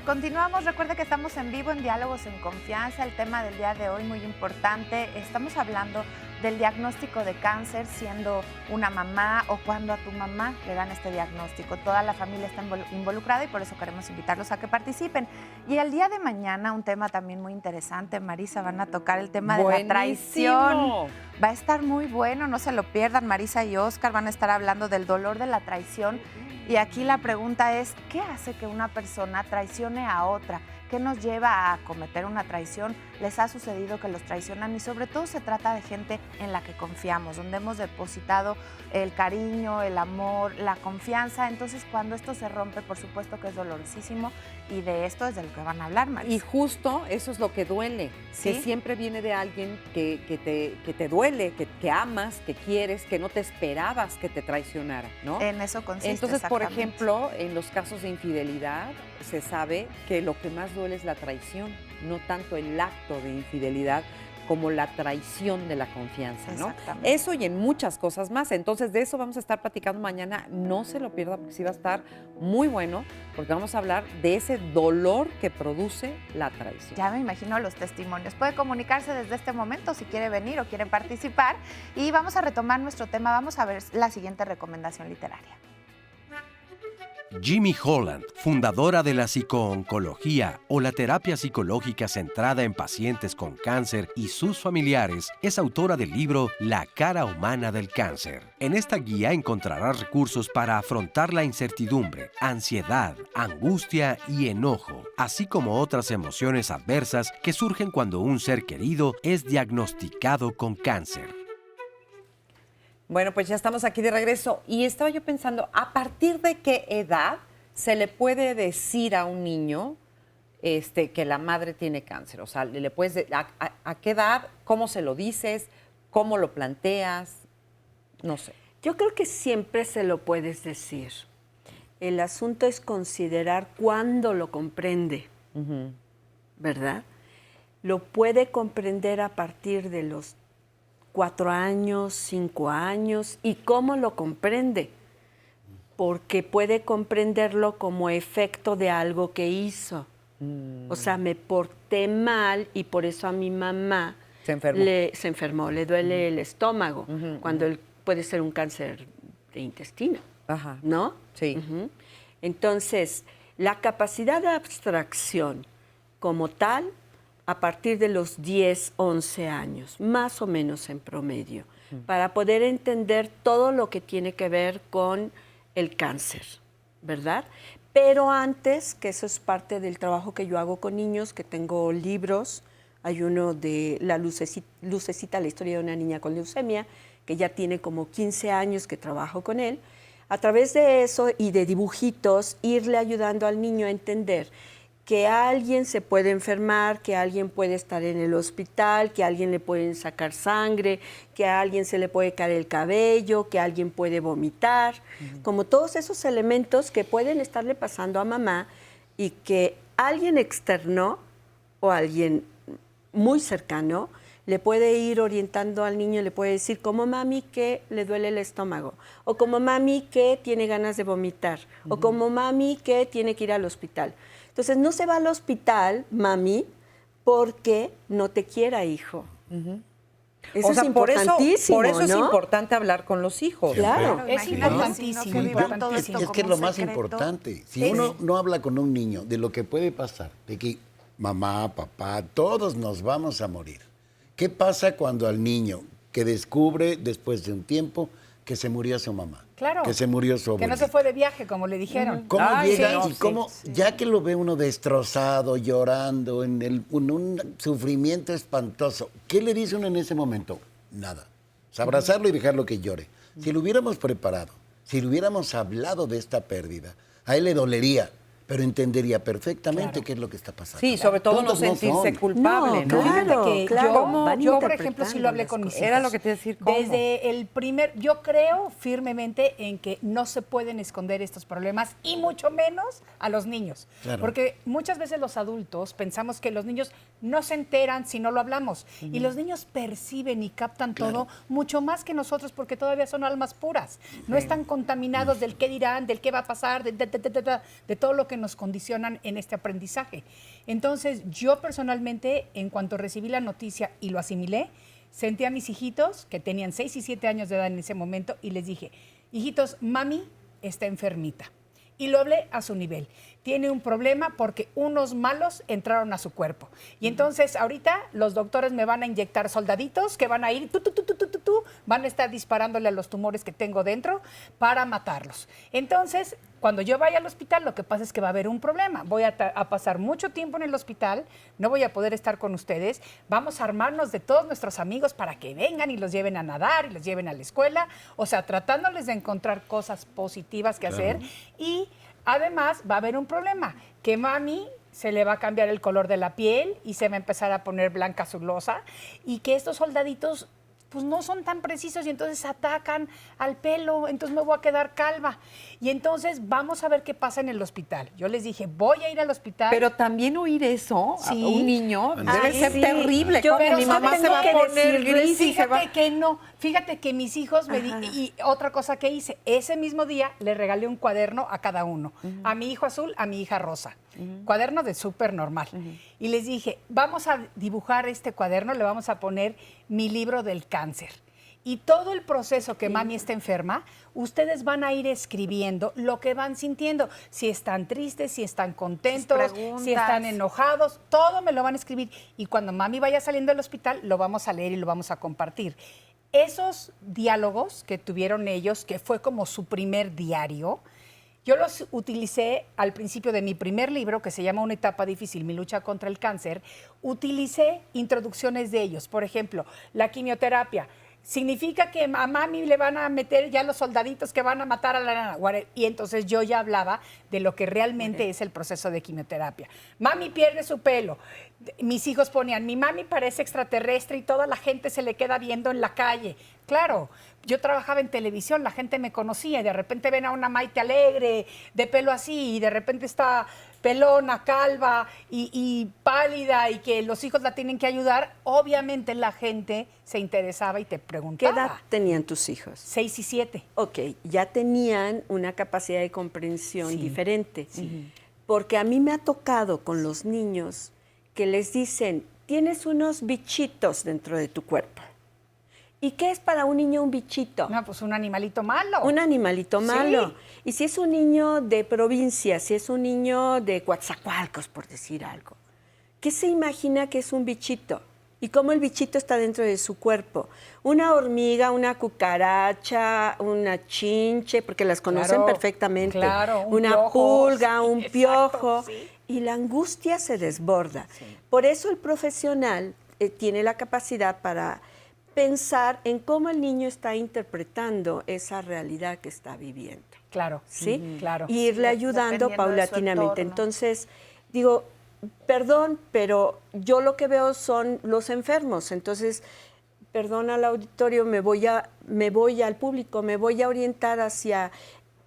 Continuamos, recuerde que estamos en vivo en Diálogos en Confianza, el tema del día de hoy muy importante, estamos hablando del diagnóstico de cáncer siendo una mamá o cuando a tu mamá le dan este diagnóstico. Toda la familia está involucrada y por eso queremos invitarlos a que participen. Y el día de mañana un tema también muy interesante, Marisa, van a tocar el tema de la traición. Va a estar muy bueno, no se lo pierdan, Marisa y Oscar van a estar hablando del dolor de la traición. Y aquí la pregunta es, ¿qué hace que una persona traicione a otra? ¿Qué nos lleva a cometer una traición? ¿Les ha sucedido que los traicionan? Y sobre todo se trata de gente en la que confiamos, donde hemos depositado el cariño, el amor, la confianza. Entonces, cuando esto se rompe, por supuesto que es dolorosísimo y de esto es de lo que van a hablar, Marisa. Y justo eso es lo que duele, ¿sí? Que siempre viene de alguien que te duele, que amas, que quieres, que no te esperabas que te traicionara, ¿no? En eso consiste. Entonces, por ejemplo, en los casos de infidelidad, se sabe que lo que más duele es la traición, no tanto el acto de infidelidad como la traición de la confianza, ¿no? Exactamente. Eso y en muchas cosas más. Entonces, de eso vamos a estar platicando mañana. No se lo pierda porque sí va a estar muy bueno, porque vamos a hablar de ese dolor que produce la traición. Ya me imagino los testimonios. Puede comunicarse desde este momento si quiere venir o quiere participar. Y vamos a retomar nuestro tema. Vamos a ver la siguiente recomendación literaria. Jimmy Holland, fundadora de la psicooncología o la terapia psicológica centrada en pacientes con cáncer y sus familiares, es autora del libro La cara humana del cáncer. En esta guía encontrarás recursos para afrontar la incertidumbre, ansiedad, angustia y enojo, así como otras emociones adversas que surgen cuando un ser querido es diagnosticado con cáncer. Bueno, pues ya estamos aquí de regreso y estaba yo pensando, ¿a partir de qué edad se le puede decir a un niño que la madre tiene cáncer? O sea, ¿le puedes a qué edad? ¿Cómo se lo dices? ¿Cómo lo planteas? No sé. Yo creo que siempre se lo puedes decir. El asunto es considerar cuándo lo comprende, ¿verdad? Lo puede comprender a partir de los 4 años, 5 años, y cómo lo comprende, porque puede comprenderlo como efecto de algo que hizo. O sea, me porté mal y por eso a mi mamá se enfermó, le duele el estómago, cuando puede ser un cáncer de intestino, ¿no? Sí. Entonces, la capacidad de abstracción como tal, a partir de los 10, 11 años, más o menos en promedio, para poder entender todo lo que tiene que ver con el cáncer, ¿verdad? Pero antes, que eso es parte del trabajo que yo hago con niños, que tengo libros, hay uno de La Lucecita, la historia de una niña con leucemia, que ya tiene como 15 años que trabajo con él. A través de eso y de dibujitos, irle ayudando al niño a entender que alguien se puede enfermar, que alguien puede estar en el hospital, que a alguien le pueden sacar sangre, que a alguien se le puede caer el cabello, que alguien puede vomitar, como todos esos elementos que pueden estarle pasando a mamá y que alguien externo o alguien muy cercano le puede ir orientando al niño, le puede decir como mami que le duele el estómago, o como mami que tiene ganas de vomitar, o como mami que tiene que ir al hospital. Entonces, no se va al hospital, mami, porque no te quiera, hijo. Eso es importantísimo, por eso ¿no? es importante hablar con los hijos. Claro. Es importantísimo. Es que es lo más importante. Si uno no habla con un niño de lo que puede pasar, de que mamá, papá, todos nos vamos a morir. ¿Qué pasa cuando al niño que descubre después de un tiempo que se murió su mamá? Claro. Que se murió su abuelita. Que no se fue de viaje, como le dijeron. ¿Cómo llega sí, y cómo, ya que lo ve uno destrozado, llorando, en un sufrimiento espantoso, qué le dice uno en ese momento? Nada. O sea, abrazarlo y dejarlo que llore. Si lo hubiéramos preparado, si le hubiéramos hablado de esta pérdida, a él le dolería, pero entendería perfectamente qué es lo que está pasando. Sí, sobre todo no Todos sentirse son. culpable, ¿no? Claro, Fíjate que claro. yo, por ejemplo, sí lo hablé con mis hijos. Era lo que te iba a decir, ¿cómo? Desde el yo creo firmemente en que no se pueden esconder estos problemas y mucho menos a los niños. Claro. Porque muchas veces los adultos pensamos que los niños no se enteran si no lo hablamos. Y los niños perciben y captan todo mucho más que nosotros porque todavía son almas puras. No están contaminados del qué dirán, del qué va a pasar, de todo lo que nos condicionan en este aprendizaje. Entonces, yo personalmente, en cuanto recibí la noticia y lo asimilé, sentí a mis hijitos, que tenían 6 y 7 años de edad en ese momento, y les dije, hijitos, mami está enfermita. Y lo hablé a su nivel. Tiene un problema porque unos malos entraron a su cuerpo. Y entonces ahorita los doctores me van a inyectar soldaditos que van a ir, van a estar disparándole a los tumores que tengo dentro para matarlos. Entonces, cuando yo vaya al hospital, lo que pasa es que va a haber un problema. Voy a pasar mucho tiempo en el hospital, no voy a poder estar con ustedes. Vamos a armarnos de todos nuestros amigos para que vengan y los lleven a nadar y los lleven a la escuela. O sea, tratándoles de encontrar cosas positivas que hacer. Y además va a haber un problema, que mami se le va a cambiar el color de la piel y se va a empezar a poner blanca azulosa y que estos soldaditos pues no son tan precisos y entonces atacan al pelo, entonces me voy a quedar calva. Y entonces vamos a ver qué pasa en el hospital. Yo les dije, voy a ir al hospital. Pero también oír eso a Sí. un niño debe ser sí. terrible. Yo- Como pero mi mamá ¿saben se va a qué poner decir? gris y se va... Fíjate que no, fíjate que mis hijos y otra cosa que hice, ese mismo día le regalé un cuaderno a cada uno, a mi hijo azul, a mi hija rosa, cuaderno de súper normal. Y les dije, vamos a dibujar este cuaderno, le vamos a poner mi libro del cáncer. Y todo el proceso que mami está enferma, ustedes van a ir escribiendo lo que van sintiendo. Si están tristes, si están contentos, preguntas. si están enojados, todo me lo van a escribir. Y cuando mami vaya saliendo del hospital, lo vamos a leer y lo vamos a compartir. Esos diálogos que tuvieron ellos, que fue como su primer diario, yo los utilicé al principio de mi primer libro, que se llama Una etapa difícil, mi lucha contra el cáncer. Utilicé introducciones de ellos. Por ejemplo, la quimioterapia. Significa que a mami le van a meter ya los soldaditos que van a matar a la nana. Y entonces yo ya hablaba de lo que realmente es el proceso de quimioterapia. Mami pierde su pelo. Mis hijos ponían, mi mami parece extraterrestre y toda la gente se le queda viendo en la calle. Claro, yo trabajaba en televisión, la gente me conocía y de repente ven a una Maite alegre, de pelo así, y de repente está pelona, calva y pálida y que los hijos la tienen que ayudar, obviamente la gente se interesaba y te ¿Qué preguntaba. edad tenían tus hijos? 6 y 7. Ok, ya tenían una capacidad de comprensión diferente. Porque a mí me ha tocado con los niños que les dicen, tienes unos bichitos dentro de tu cuerpo. ¿Y qué es para un niño un bichito? No, pues un animalito malo. Un animalito malo. Y si es un niño de provincia, si es un niño de Coatzacoalcos, por decir algo, ¿qué se imagina que es un bichito? Y cómo el bichito está dentro de su cuerpo. Una hormiga, una cucaracha, una chinche, porque las conocen perfectamente. Claro, un una piojo, pulga, sí, un exacto, piojo. sí. Y la angustia se desborda. Por eso el profesional tiene la capacidad para pensar en cómo el niño está interpretando esa realidad que está viviendo. Claro, ¿sí? Claro. Y irle ayudando dependiendo de su paulatinamente. entorno. Entonces, digo, perdón, pero yo lo que veo son los enfermos. Entonces, perdón al auditorio, me voy al público, me voy a orientar hacia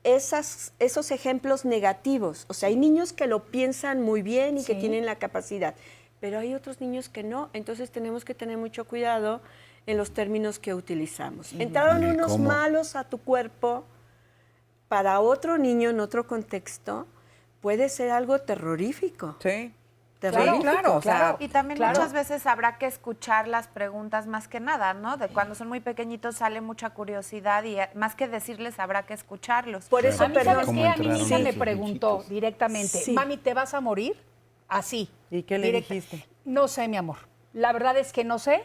esos ejemplos negativos. O sea, hay niños que lo piensan muy bien y que tienen la capacidad, pero hay otros niños que no. Entonces, tenemos que tener mucho cuidado en los términos que utilizamos. Entraron unos malos a tu cuerpo, para otro niño en otro contexto, puede ser algo terrorífico. Sí. Terrorífico. Claro, o sea, Y también Claro. muchas veces habrá que escuchar las preguntas más que nada, ¿no? De cuando son muy pequeñitos sale mucha curiosidad y más que decirles habrá que escucharlos. Por eso, A mí, ¿sabes perdón. ¿Cómo qué? A mi entraron niña me esos preguntó bichitos? directamente, Sí. mami, ¿te vas a morir? Así. ¿Y qué le dijiste? No sé, mi amor. La verdad es que no sé,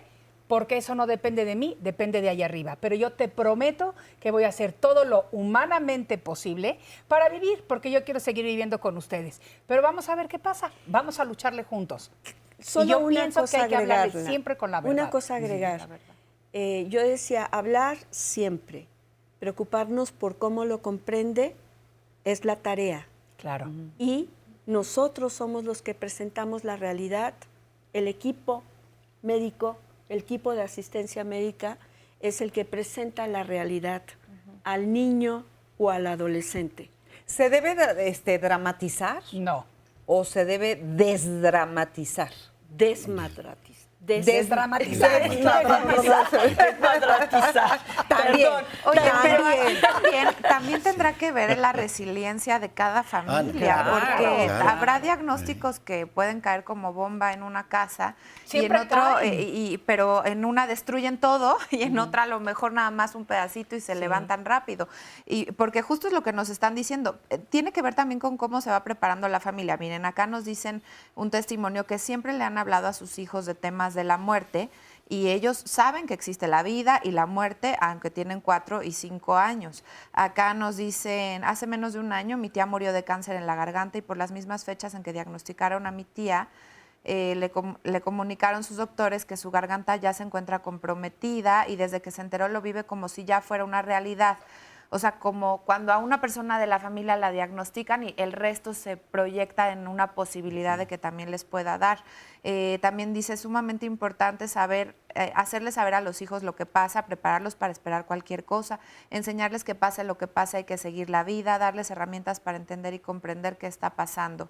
porque eso no depende de mí, depende de allá arriba. Pero yo te prometo que voy a hacer todo lo humanamente posible para vivir, porque yo quiero seguir viviendo con ustedes. Pero vamos a ver qué pasa. Vamos a lucharle juntos. Solo y yo una pienso que cosa hay que hablarle agregarla. siempre con la verdad. Una cosa a agregar. Yo decía, hablar siempre, preocuparnos por cómo lo comprende es la tarea. Claro. Y nosotros somos los que presentamos la realidad. El equipo médico, el equipo de asistencia médica es el que presenta la realidad al niño o al adolescente. ¿Se debe dramatizar No. o se debe desdramatizar? Desdramatizar. También. Oye, pero también tendrá que ver en la resiliencia de cada familia, claro, porque claro. habrá diagnósticos que pueden caer como bomba en una casa Siempre y en otro, caen. pero en una destruyen todo y en otra a lo mejor nada más un pedacito y se levantan rápido. Y porque justo es lo que nos están diciendo. Tiene que ver también con cómo se va preparando la familia. Miren, acá nos dicen un testimonio que siempre le han hablado a sus hijos de temas de la muerte y ellos saben que existe la vida y la muerte, aunque tienen 4 y 5 años. Acá nos dicen, hace menos de un año mi tía murió de cáncer en la garganta y por las mismas fechas en que diagnosticaron a mi tía, le comunicaron sus doctores que su garganta ya se encuentra comprometida y desde que se enteró lo vive como si ya fuera una realidad. O sea, como cuando a una persona de la familia la diagnostican y el resto se proyecta en una posibilidad de que también les pueda dar. También dice, es sumamente importante saber, hacerles saber a los hijos lo que pasa, prepararlos para esperar cualquier cosa, enseñarles que pase lo que pase, hay que seguir la vida, darles herramientas para entender y comprender qué está pasando.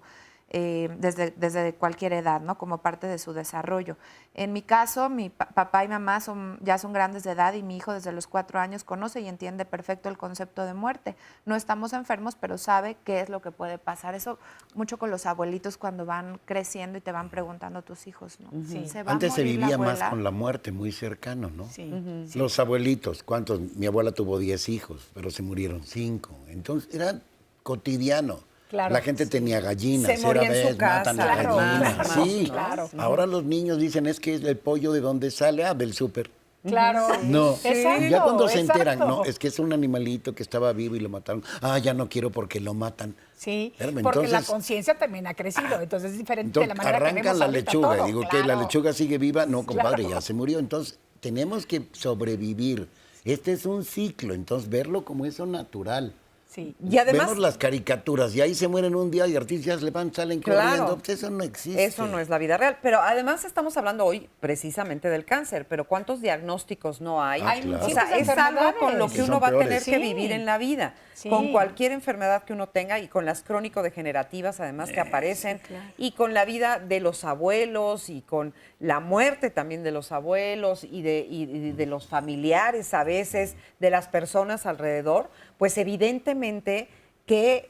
Desde cualquier edad, ¿no? Como parte de su desarrollo. En mi caso, mi papá y mamá ya son grandes de edad y mi hijo desde los 4 años conoce y entiende perfecto el concepto de muerte. No estamos enfermos, pero sabe qué es lo que puede pasar. Eso mucho con los abuelitos cuando van creciendo y te van preguntando a tus hijos, ¿no? Sí. ¿Se va a Antes se morir la vivía más abuela? con la muerte, muy cercano, ¿no? Sí. Los abuelitos, ¿cuántos? Mi abuela tuvo 10 hijos, pero se murieron 5. Entonces era cotidiano. Claro. La gente tenía gallinas, Se moría era en su vez, matan casa, la claro, gallina. claro, Sí, claro. Ahora los niños dicen, es que el pollo de dónde sale, del súper. Claro. No, Exacto, ya cuando se enteran, exacto. no, es que es un animalito que estaba vivo y lo mataron. Ah, ya no quiero porque lo matan. Sí, Espérame, porque la entonces- conciencia también ha crecido, entonces es diferente de la Entonces, manera que arrancan vemos la ahorita lechuga. todo. Digo, que la Claro. lechuga sigue viva. No, compadre, Claro. ya se murió. Entonces, tenemos que sobrevivir. Este es un ciclo, entonces verlo como eso natural. Sí. Y además, vemos las caricaturas y ahí se mueren un día y artistas salen Claro. corriendo. Pues eso no existe. eso no es la vida real. Pero además estamos hablando hoy precisamente del cáncer, pero ¿cuántos diagnósticos no hay? Ah, claro. O sea, es algo con lo que Que uno son va a tener peores. que Sí. vivir en la vida. Sí. Con cualquier enfermedad que uno tenga y con las crónico-degenerativas además que aparecen. Y con la vida de los abuelos y con la muerte también de los abuelos y de los familiares a veces, de las personas alrededor, pues evidentemente que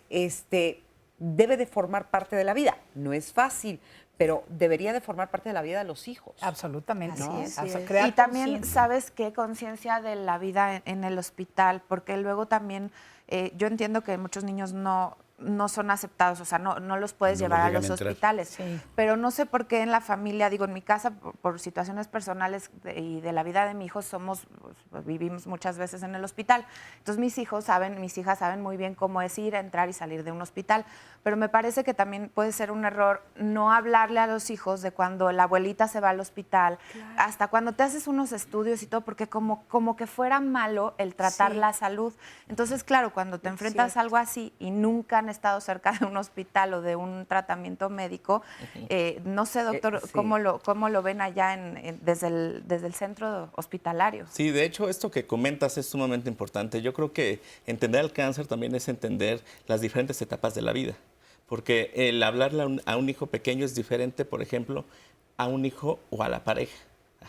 debe de formar parte de la vida. No es fácil, pero debería de formar parte de la vida de los hijos. Absolutamente. Así ¿no? es. Crear Y también, conciencia. ¿sabes qué? Conciencia de la vida en el hospital, porque luego también yo entiendo que muchos niños no son aceptados, o sea, no los puedes No llevar a dejan los entrar. hospitales. Sí. Pero no sé por qué en la familia, digo, en mi casa, por situaciones personales y de la vida de mi hijo, vivimos muchas veces en el hospital. Entonces mis hijas saben muy bien cómo es ir, entrar y salir de un hospital. Pero me parece que también puede ser un error no hablarle a los hijos de cuando la abuelita se va al hospital, hasta cuando te haces unos estudios y todo, porque como que fuera malo el tratar Sí. la salud. Entonces, claro, cuando te enfrentas a algo así y nunca han estado cerca de un hospital o de un tratamiento médico, no sé, doctor, Sí. cómo lo ven allá desde el centro hospitalario. Sí, de hecho, esto que comentas es sumamente importante. Yo creo que entender el cáncer también es entender las diferentes etapas de la vida. Porque el hablarle a un hijo pequeño es diferente, por ejemplo, a un hijo o a la pareja,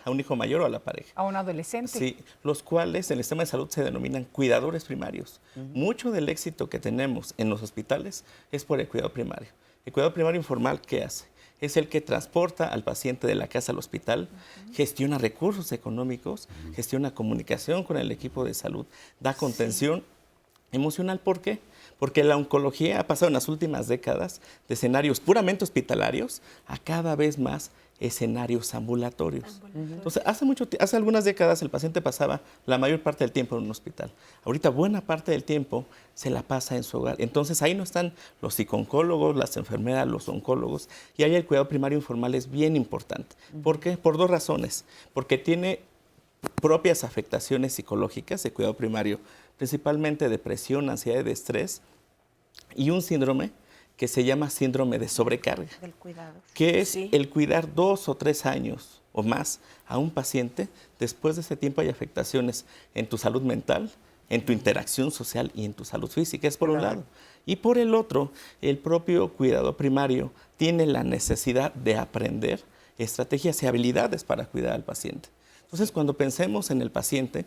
a un hijo mayor o a la pareja. A un adolescente. Sí, los cuales en el sistema de salud se denominan cuidadores primarios. Mucho del éxito que tenemos en los hospitales es por el cuidado primario. El cuidado primario informal, ¿qué hace? Es el que transporta al paciente de la casa al hospital, gestiona recursos económicos, gestiona comunicación con el equipo de salud, da contención emocional. ¿Por qué? Porque la oncología ha pasado en las últimas décadas de escenarios puramente hospitalarios a cada vez más escenarios ambulatorios. Entonces, hace algunas décadas el paciente pasaba la mayor parte del tiempo en un hospital. Ahorita buena parte del tiempo se la pasa en su hogar. Entonces, ahí no están los psicooncólogos, las enfermeras, los oncólogos, y ahí el cuidado primario informal es bien importante. ¿Por qué? Por dos razones. Porque tiene propias afectaciones psicológicas de cuidado primario, principalmente depresión, ansiedad y estrés, y un síndrome que se llama síndrome de sobrecarga, Del cuidado. que es el cuidar 2 o 3 años o más a un paciente. Después de ese tiempo hay afectaciones en tu salud mental, en tu interacción social y en tu salud física, es por un lado. Y por el otro, el propio cuidado primario tiene la necesidad de aprender estrategias y habilidades para cuidar al paciente. Entonces, cuando pensemos en el paciente,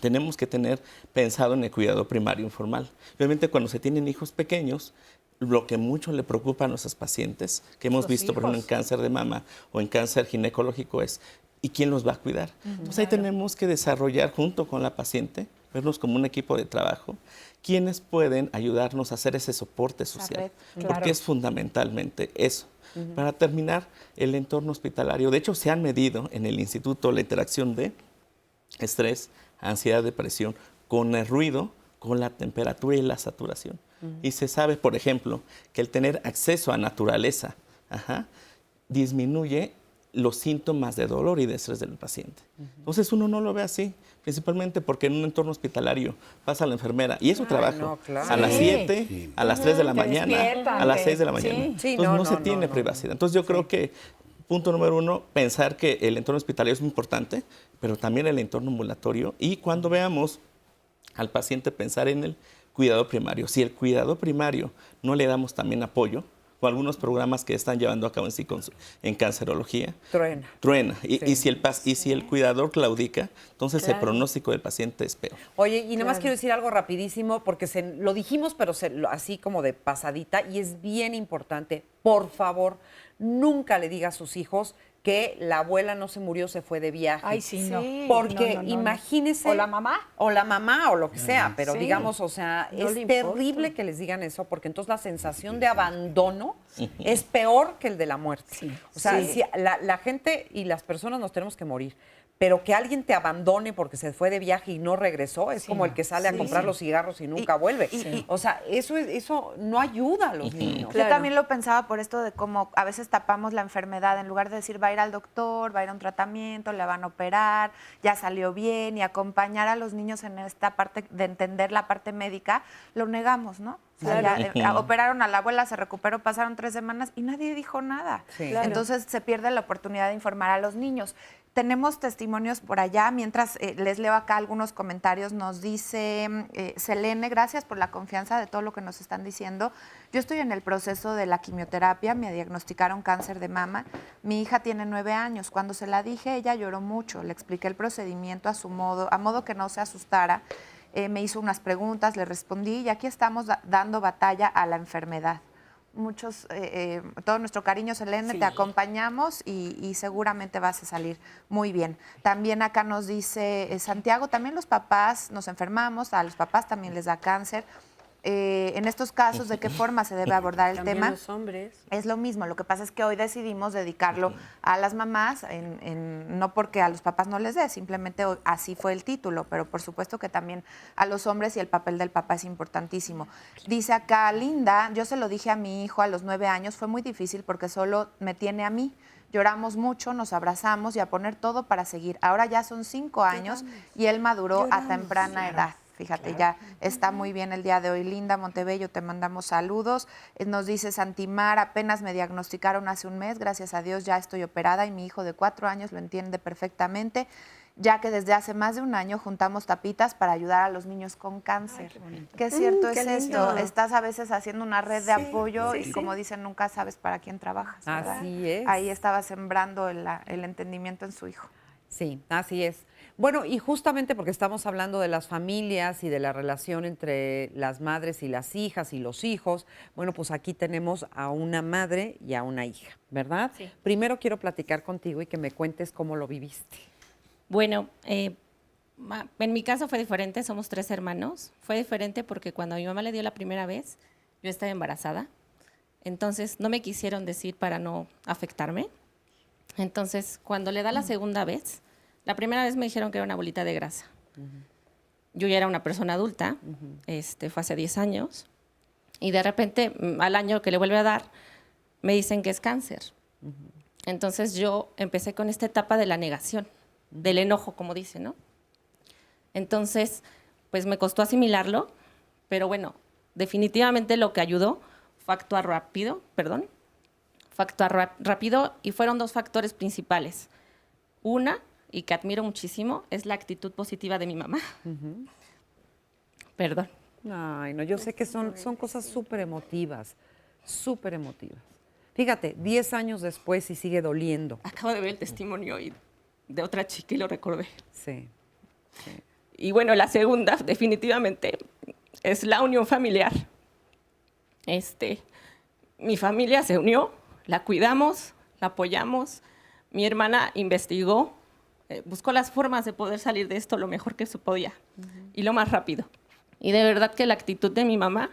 tenemos que tener pensado en el cuidado primario informal. Obviamente, cuando se tienen hijos pequeños, lo que mucho le preocupa a nuestros pacientes, que hemos Los visto, por ejemplo, en hijos. cáncer de mama o en cáncer ginecológico, es ¿y quién los va a cuidar? Entonces, ahí tenemos que desarrollar junto con la paciente, vernos como un equipo de trabajo, quienes pueden ayudarnos a hacer ese soporte social, red, porque claro. es fundamentalmente eso. Para terminar, el entorno hospitalario, de hecho, se han medido en el instituto la interacción de estrés, ansiedad, depresión, con el ruido, con la temperatura y la saturación. Y se sabe, por ejemplo, que el tener acceso a naturaleza disminuye los síntomas de dolor y de estrés del paciente. Entonces uno no lo ve así, principalmente porque en un entorno hospitalario pasa la enfermera y es su trabajo no, claro. a las Sí. 7, a las 3 de la Te mañana, despiertan, a las te- 6 de la sí. mañana. Sí, Entonces no se no, tiene no. privacidad. Entonces yo creo que punto número 1, pensar que el entorno hospitalario es muy importante, pero también el entorno ambulatorio. Y cuando veamos al paciente, pensar en el cuidado primario. Si el cuidado primario no le damos también apoyo, o algunos programas que están llevando a cabo en cancerología, truena. Y si el cuidador claudica, entonces el pronóstico del paciente es peor. Oye, y nada más quiero decir algo rapidísimo, porque lo dijimos, pero así como de pasadita, y es bien importante. Por favor, nunca le diga a sus hijos que la abuela no se murió, se fue de viaje. Ay, sí, no. Porque No, no, no, no. imagínese. ¿O la mamá? O la mamá, o lo que sea, pero Sí. digamos, o sea, No es le importa. terrible que les digan eso, porque entonces la sensación de abandono es peor que el de la muerte. O sea, Sí. si la gente y las personas nos tenemos que morir, pero que alguien te abandone porque se fue de viaje y no regresó, es como el que sale a comprar los cigarros y nunca vuelve. O sea, eso no ayuda a los niños. Yo también lo pensaba por esto de cómo a veces tapamos la enfermedad, en lugar de decir va a va a ir al doctor, va a ir a un tratamiento, le van a operar, ya salió bien, y acompañar a los niños en esta parte de entender la parte médica, lo negamos, ¿no? O sea, ya, operaron a la abuela, se recuperó, pasaron 3 semanas y nadie dijo nada. Sí. Claro. Entonces se pierde la oportunidad de informar a los niños. Tenemos testimonios por allá, mientras les leo acá algunos comentarios. Nos dice Selene, gracias por la confianza de todo lo que nos están diciendo. Yo estoy en el proceso de la quimioterapia, me diagnosticaron cáncer de mama. Mi hija tiene 9 años. Cuando se la dije, ella lloró mucho. Le expliqué el procedimiento a su modo, a modo que no se asustara. Me hizo unas preguntas, le respondí y aquí estamos dando batalla a la enfermedad. Todo nuestro cariño, Selene, Sí. te acompañamos y seguramente vas a salir muy bien. También acá nos dice Santiago, también los papás nos enfermamos, a los papás también les da cáncer. En estos casos, ¿de qué forma se debe abordar el También tema? los hombres. Es lo mismo, lo que pasa es que hoy decidimos dedicarlo a las mamás, no porque a los papás no les dé, simplemente así fue el título, pero por supuesto que también a los hombres y el papel del papá es importantísimo. Dice acá Linda, yo se lo dije a mi hijo a los 9 años, fue muy difícil porque solo me tiene a mí. Lloramos mucho, nos abrazamos y a poner todo para seguir. Ahora ya son 5 años y él maduró a temprana edad. Fíjate, ya está muy bien el día de hoy. Linda Montebello, te mandamos saludos. Nos dice Santimar, apenas me diagnosticaron hace un mes, gracias a Dios ya estoy operada y mi hijo de 4 años lo entiende perfectamente, ya que desde hace más de un año juntamos tapitas para ayudar a los niños con cáncer. Qué cierto qué es lindo. esto, estás a veces haciendo una red de apoyo sí, y sí. como dicen, nunca sabes para quién trabajas, ¿verdad? Así es. Ahí estaba sembrando el entendimiento en su hijo. Sí, así es. Bueno, y justamente porque estamos hablando de las familias y de la relación entre las madres y las hijas y los hijos, bueno, pues aquí tenemos a una madre y a una hija, ¿verdad? Sí. Primero quiero platicar contigo y que me cuentes cómo lo viviste. Bueno, en mi caso fue diferente, somos 3 hermanos. Fue diferente porque cuando a mi mamá le dio la primera vez, yo estaba embarazada. Entonces no me quisieron decir para no afectarme. Entonces cuando le da la segunda vez, la primera vez me dijeron que era una bolita de grasa. Yo ya era una persona adulta, fue hace 10 años. Y de repente, al año que le vuelve a dar, me dicen que es cáncer. Entonces yo empecé con esta etapa de la negación, del enojo, como dice, ¿no? Entonces, pues me costó asimilarlo, pero bueno, definitivamente lo que ayudó fue actuar rápido, y fueron 2 factores principales. Una, y que admiro muchísimo, es la actitud positiva de mi mamá. Perdón. Ay, no, yo sé que son cosas súper emotivas, súper emotivas. Fíjate, 10 años después y sigue doliendo. Acabo de ver el testimonio hoy de otra chica y lo recordé. Sí. Y bueno, la segunda, definitivamente, es la unión familiar. Mi familia se unió, la cuidamos, la apoyamos. Mi hermana investigó, buscó las formas de poder salir de esto lo mejor que se podía y lo más rápido. Y de verdad que la actitud de mi mamá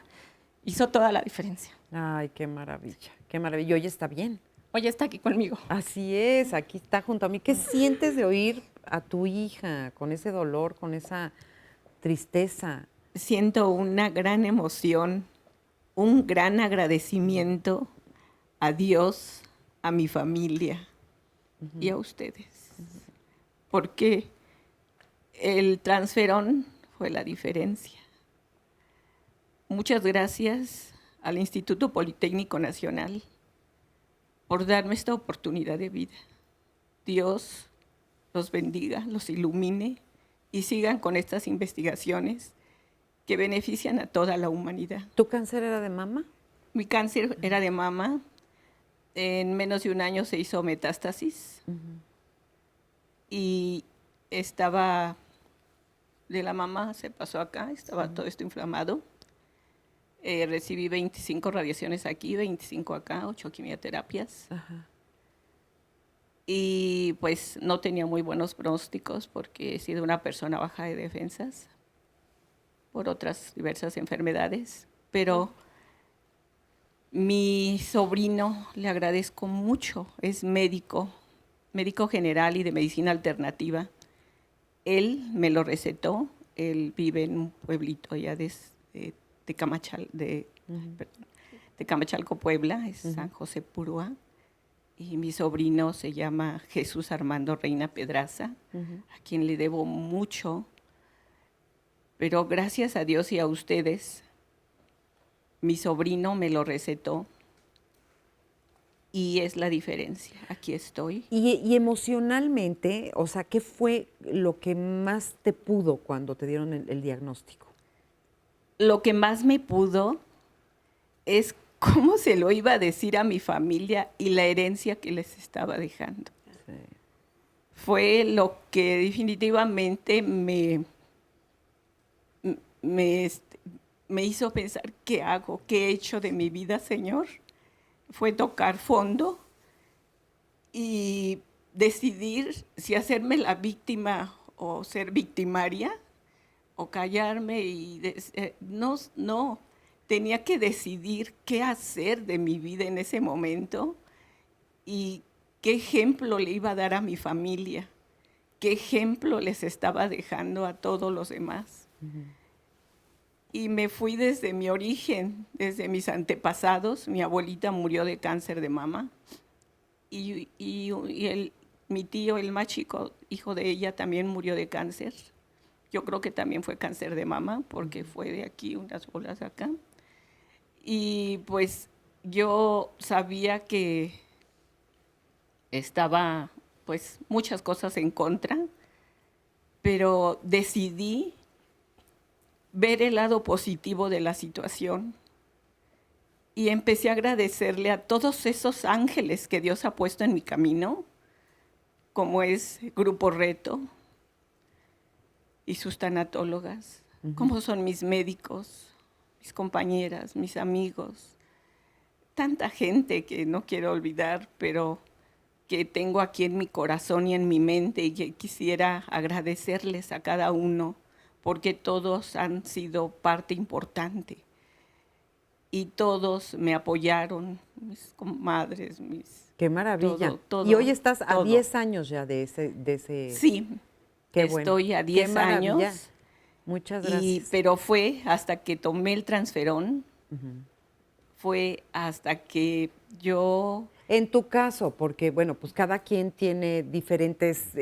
hizo toda la diferencia. Ay, qué maravilla, qué maravilla. Hoy está bien. Hoy está aquí conmigo. Así es, aquí está junto a mí. ¿Qué sientes de oír a tu hija con ese dolor, con esa tristeza? Siento una gran emoción, un gran agradecimiento a Dios, a mi familia y a ustedes. Porque el transferón fue la diferencia. Muchas gracias al Instituto Politécnico Nacional por darme esta oportunidad de vida. Dios los bendiga, los ilumine y sigan con estas investigaciones que benefician a toda la humanidad. ¿Tu cáncer era de mama? Mi cáncer era de mama. En menos de un año se hizo metástasis. Y estaba de la mama, se pasó acá, estaba todo esto inflamado. Recibí 25 radiaciones aquí, 25 acá, 8 quimioterapias. Ajá. Y pues no tenía muy buenos pronósticos porque he sido una persona baja de defensas por otras diversas enfermedades. Pero mi sobrino, le agradezco mucho, es médico general y de medicina alternativa. Él me lo recetó, él vive en un pueblito allá de Camachalco, Puebla, es San José Purúa, y mi sobrino se llama Jesús Armando Reina Pedraza, a quien le debo mucho, pero gracias a Dios y a ustedes, mi sobrino me lo recetó y es la diferencia. Aquí estoy. Y emocionalmente, o sea, ¿qué fue lo que más te pudo cuando te dieron el diagnóstico? Lo que más me pudo es cómo se lo iba a decir a mi familia y la herencia que les estaba dejando. Sí. Fue lo que definitivamente me hizo pensar, ¿qué hago? ¿Qué he hecho de mi vida, Señor? Fue tocar fondo y decidir si hacerme la víctima o ser victimaria o callarme y no, tenía que decidir qué hacer de mi vida en ese momento y qué ejemplo le iba a dar a mi familia, qué ejemplo les estaba dejando a todos los demás. Y me fui desde mi origen, desde mis antepasados. Mi abuelita murió de cáncer de mama y mi tío, el más chico, hijo de ella, también murió de cáncer. Yo creo que también fue cáncer de mama porque fue de aquí, unas bolas acá. Y pues yo sabía que estaba pues muchas cosas en contra, pero decidí ver el lado positivo de la situación y empecé a agradecerle a todos esos ángeles que Dios ha puesto en mi camino, como es Grupo Reto y sus tanatólogas, como son mis médicos, mis compañeras, mis amigos, tanta gente que no quiero olvidar, pero que tengo aquí en mi corazón y en mi mente y que quisiera agradecerles a cada uno porque todos han sido parte importante y todos me apoyaron, mis comadres, mis... ¡Qué maravilla! Todo, y hoy estás a todo. 10 años ya de ese... Sí, Qué estoy bueno. a 10 años. Muchas gracias. Pero fue hasta que tomé el transferón, fue hasta que yo... En tu caso, porque bueno, pues cada quien tiene diferentes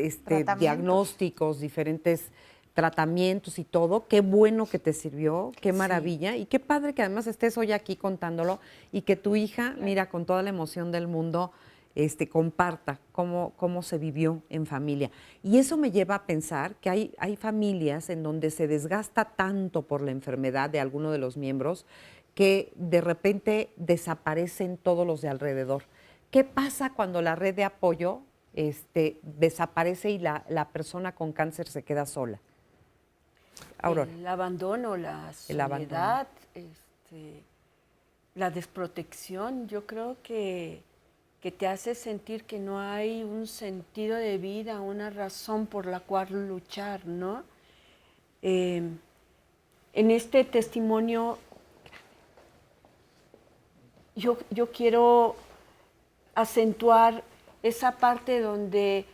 diagnósticos, diferentes tratamientos y todo. Qué bueno que te sirvió, qué maravilla. Y qué padre que además estés hoy aquí contándolo y que tu hija, mira, con toda la emoción del mundo, comparta cómo se vivió en familia. Y eso me lleva a pensar que hay familias en donde se desgasta tanto por la enfermedad de alguno de los miembros que de repente desaparecen todos los de alrededor. ¿Qué pasa cuando la red de apoyo desaparece y la persona con cáncer se queda sola? Aurora. El abandono, la soledad, la desprotección, yo creo que te hace sentir que no hay un sentido de vida, una razón por la cual luchar, ¿no? En este testimonio yo quiero acentuar esa parte donde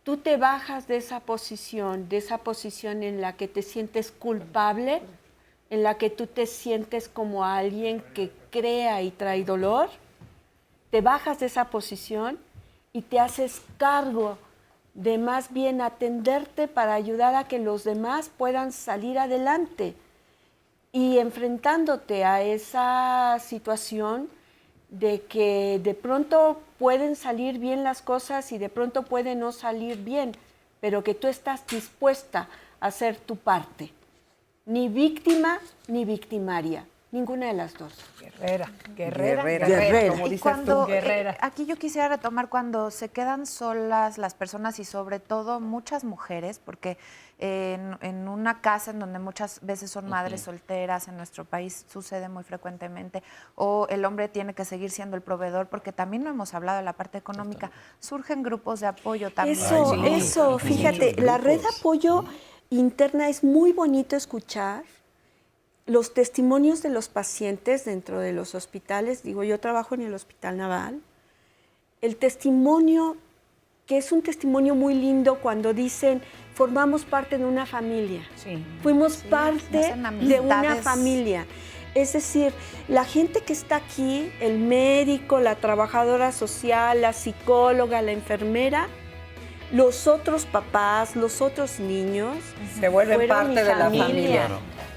tú te bajas de esa posición en la que te sientes culpable, en la que tú te sientes como alguien que crea y trae dolor, te bajas de esa posición y te haces cargo de más bien atenderte para ayudar a que los demás puedan salir adelante. Y enfrentándote a esa situación de que de pronto pueden salir bien las cosas y de pronto pueden no salir bien, pero que tú estás dispuesta a hacer tu parte. Ni víctima ni victimaria, ninguna de las dos. Guerrera. Como dices tú, guerrera. Aquí yo quisiera retomar cuando se quedan solas las personas y sobre todo muchas mujeres, porque en una casa en donde muchas veces son madres solteras, en nuestro país sucede muy frecuentemente, o el hombre tiene que seguir siendo el proveedor, porque también no hemos hablado de la parte económica, surgen grupos de apoyo también. Eso, fíjate, la red de apoyo interna es muy bonito escuchar los testimonios de los pacientes dentro de los hospitales. Digo, yo trabajo en el Hospital Naval. El testimonio, que es un testimonio muy lindo cuando dicen, formamos parte de una familia. Sí. Fuimos parte de una familia. Es decir, la gente que está aquí, el médico, la trabajadora social, la psicóloga, la enfermera, los otros papás, los otros niños, Se vuelven fueron parte mi de la familia. familia.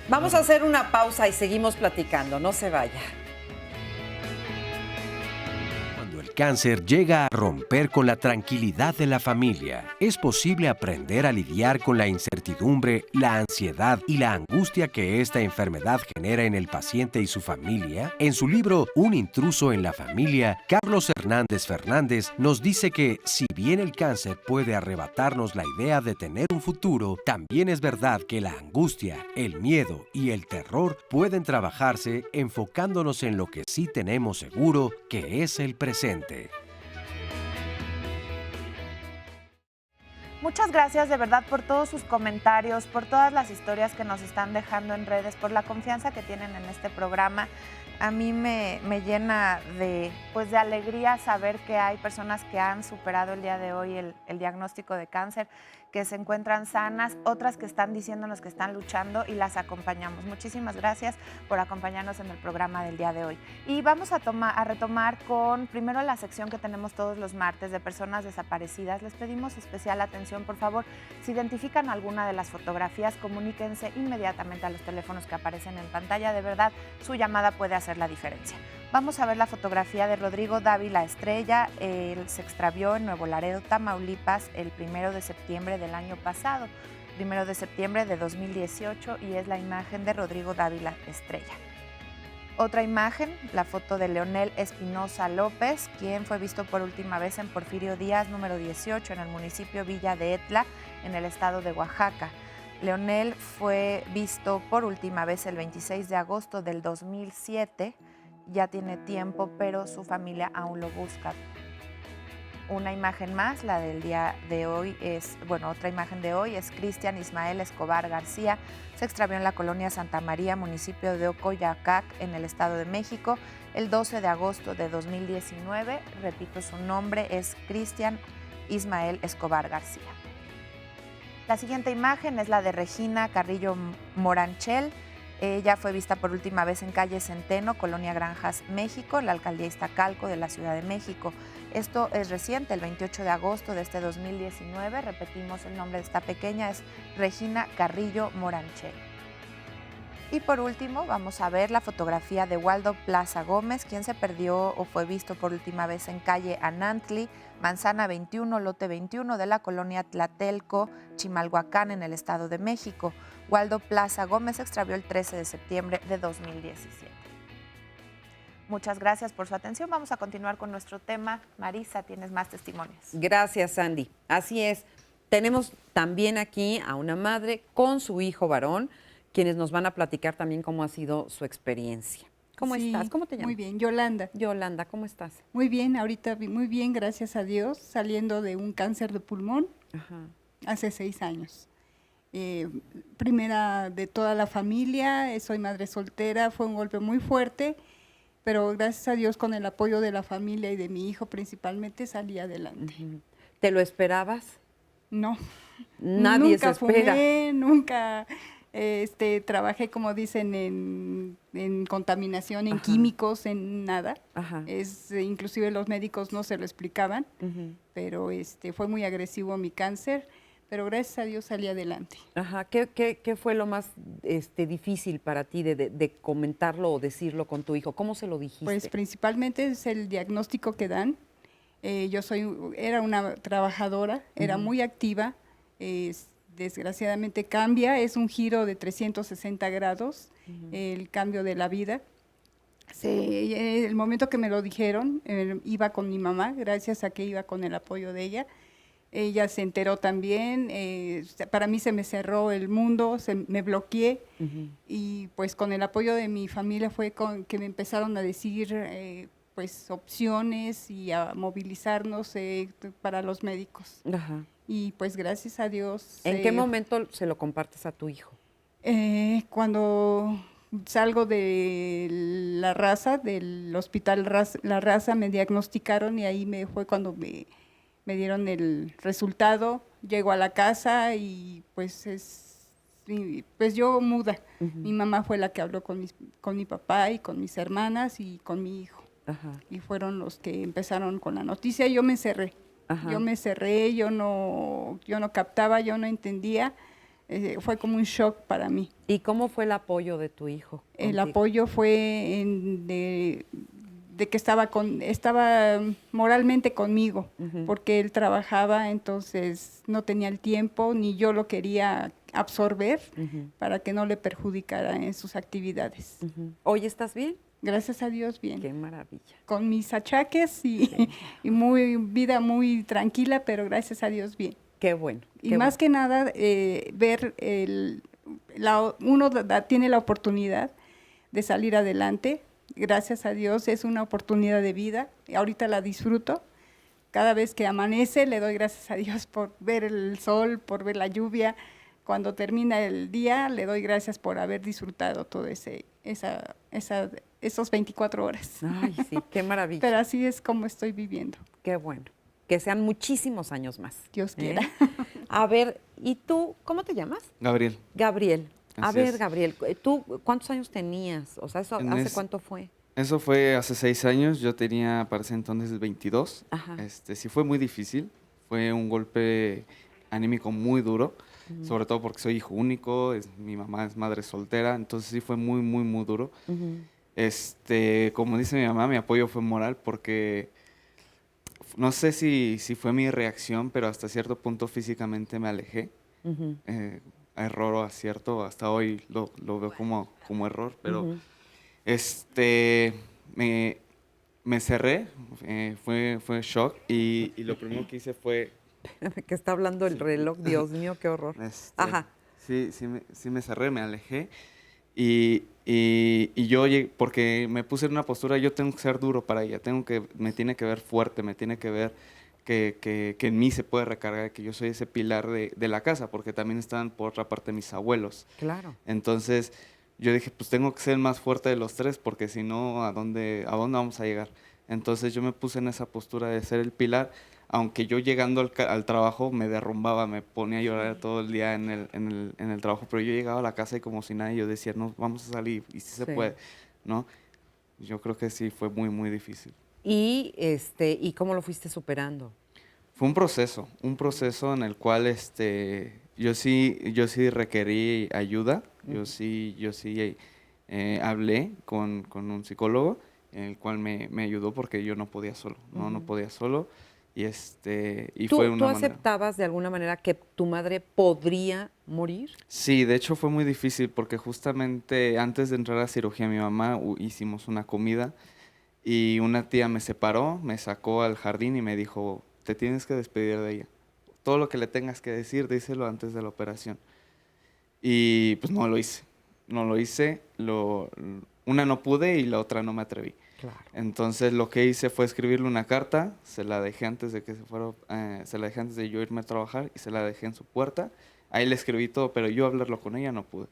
Vamos a hacer una pausa y seguimos platicando. No se vaya. Cuando el cáncer llega a romper con la tranquilidad de la familia, es posible aprender a lidiar con la incertidumbre, la ansiedad y la angustia que esta enfermedad genera en el paciente y su familia. En su libro Un intruso en la familia, Carlos Hernández Fernández nos dice que, si bien el cáncer puede arrebatarnos la idea de tener un futuro, también es verdad que la angustia, el miedo y el terror pueden trabajarse enfocándonos en lo que sí tenemos seguro, que es el presente. Muchas gracias de verdad por todos sus comentarios, por todas las historias que nos están dejando en redes, por la confianza que tienen en este programa. A mí me llena de alegría saber que hay personas que han superado el día de hoy el diagnóstico de cáncer, que se encuentran sanas, otras que están diciéndonos que están luchando y las acompañamos. Muchísimas gracias por acompañarnos en el programa del día de hoy. Y vamos a retomar con primero la sección que tenemos todos los martes de personas desaparecidas. Les pedimos especial atención, por favor. Si identifican alguna de las fotografías, comuníquense inmediatamente a los teléfonos que aparecen en pantalla. De verdad, su llamada puede hacer la diferencia. Vamos a ver la fotografía de Rodrigo Dávila Estrella. Él se extravió en Nuevo Laredo, Tamaulipas, el 1 de septiembre del año pasado, 1 de septiembre de 2018, y es la imagen de Rodrigo Dávila Estrella. Otra imagen, la foto de Leonel Espinosa López, quien fue visto por última vez en Porfirio Díaz, número 18, en el municipio Villa de Etla, en el estado de Oaxaca. Leonel fue visto por última vez el 26 de agosto del 2007, ya tiene tiempo, pero su familia aún lo busca. Una imagen más, la del día de hoy otra imagen de hoy es Cristian Ismael Escobar García. Se extravió en la colonia Santa María, municipio de Ocoyacac, en el Estado de México, el 12 de agosto de 2019. Repito, su nombre es Cristian Ismael Escobar García. La siguiente imagen es la de Regina Carrillo Moranchel. Ella fue vista por última vez en calle Centeno, Colonia Granjas, México, la alcaldía Iztacalco de la Ciudad de México. Esto es reciente, el 28 de agosto de este 2019. Repetimos, el nombre de esta pequeña es Regina Carrillo Moranchel. Y por último, vamos a ver la fotografía de Waldo Plaza Gómez, quien se perdió o fue visto por última vez en calle Anantli, Manzana 21, lote 21 de la colonia Tlatelco, Chimalhuacán, en el Estado de México. Waldo Plaza Gómez se extravió el 13 de septiembre de 2017. Muchas gracias por su atención. Vamos a continuar con nuestro tema. Marisa, tienes más testimonios. Gracias, Sandy. Así es. Tenemos también aquí a una madre con su hijo varón, quienes nos van a platicar también cómo ha sido su experiencia. ¿Cómo estás? ¿Cómo te llamas? Muy bien, Yolanda. Yolanda, ¿cómo estás? Muy bien, ahorita muy bien, gracias a Dios, saliendo de un cáncer de pulmón hace 6 años. Primera de toda la familia, soy madre soltera, fue un golpe muy fuerte, pero gracias a Dios, con el apoyo de la familia y de mi hijo principalmente, salí adelante. ¿Te lo esperabas? No. Nadie nunca se espera. Fumé, nunca trabajé, como dicen, en contaminación, en químicos, en nada. Inclusive los médicos no se lo explicaban, pero fue muy agresivo mi cáncer, pero gracias a Dios salí adelante. ¿Qué fue lo más difícil para ti de comentarlo o decirlo con tu hijo? ¿Cómo se lo dijiste? Pues principalmente es el diagnóstico que dan. Era una trabajadora, era muy activa, desgraciadamente cambia, es un giro de 360 grados, el cambio de la vida. El momento que me lo dijeron, iba con mi mamá, gracias a que iba con el apoyo de ella. Ella se enteró también, para mí se me cerró el mundo, me bloqueé, y pues con el apoyo de mi familia fue que me empezaron a decir pues opciones y a movilizarnos para los médicos. Y pues gracias a Dios. ¿En qué momento se lo compartes a tu hijo? Cuando salgo de La Raza, del hospital La Raza, me diagnosticaron y ahí fue cuando me dieron el resultado. Llego a la casa y pues pues yo muda. Mi mamá fue la que habló con mi papá y con mis hermanas y con mi hijo. Ajá. Y fueron los que empezaron con la noticia. Yo me encerré. Ajá. Yo me encerré, yo no captaba, yo no entendía. Fue como un shock para mí. ¿Y cómo fue el apoyo de tu hijo? El contigo? apoyo fue de que estaba moralmente conmigo, porque él trabajaba, entonces no tenía el tiempo, ni yo lo quería absorber para que no le perjudicara en sus actividades. ¿Hoy estás bien? Gracias a Dios, bien. Qué maravilla. Con mis achaques y vida muy tranquila, pero gracias a Dios, bien. Qué bueno. Y más que nada, ver uno tiene la oportunidad de salir adelante. Gracias a Dios, es una oportunidad de vida. Ahorita la disfruto. Cada vez que amanece, le doy gracias a Dios por ver el sol, por ver la lluvia. Cuando termina el día, le doy gracias por haber disfrutado todo esos 24 horas. Ay, sí, qué maravilla. Pero así es como estoy viviendo. Qué bueno. Que sean muchísimos años más. Dios quiera. A ver, ¿y tú, cómo te llamas? Gabriel. Gabriel. A Así ver, es. Gabriel, ¿tú cuántos años tenías? O sea, ¿eso hace cuánto fue? Eso fue hace 6 años, yo tenía para ese entonces 22. Ajá. Sí fue muy difícil, fue un golpe anímico muy duro, sobre todo porque soy hijo único, mi mamá es madre soltera, entonces sí fue muy, muy, muy duro. Como dice mi mamá, mi apoyo fue moral porque no sé si fue mi reacción, pero hasta cierto punto físicamente me alejé. Error o acierto, hasta hoy lo veo como error, pero me cerré, fue shock y lo primero que hice fue... Espérame, que está hablando el reloj, Dios mío, qué horror. Ajá. Sí me cerré, me alejé y yo, porque me puse en una postura, yo tengo que ser duro para ella, me tiene que ver fuerte, me tiene que ver que en mí se puede recargar, que yo soy ese pilar de la casa, porque también estaban por otra parte mis abuelos. Claro. Entonces yo dije, pues tengo que ser el más fuerte de los tres, porque si no, ¿a dónde vamos a llegar? Entonces yo me puse en esa postura de ser el pilar, aunque yo llegando al trabajo me derrumbaba, me ponía a llorar todo el día en el trabajo, pero yo llegaba a la casa y como si nada, yo decía, no, vamos a salir, y sí se puede, ¿no? Yo creo que sí fue muy, muy difícil. ¿Y cómo lo fuiste superando? Fue un proceso en el cual yo sí requerí ayuda, yo sí hablé con un psicólogo, en el cual me ayudó porque yo no podía solo, no podía solo. Y fue una ¿Tú manera. aceptabas de alguna manera que tu madre podría morir? Sí, de hecho fue muy difícil porque justamente antes de entrar a cirugía mi mamá hicimos una comida y una tía me separó, me sacó al jardín y me dijo, te tienes que despedir de ella. Todo lo que le tengas que decir, díselo antes de la operación. Y pues no lo hice. Una no pude y la otra no me atreví. Claro. Entonces lo que hice fue escribirle una carta, se la dejé antes de que se la dejé antes de yo irme a trabajar y se la dejé en su puerta. Ahí le escribí todo, pero yo hablarlo con ella no pude.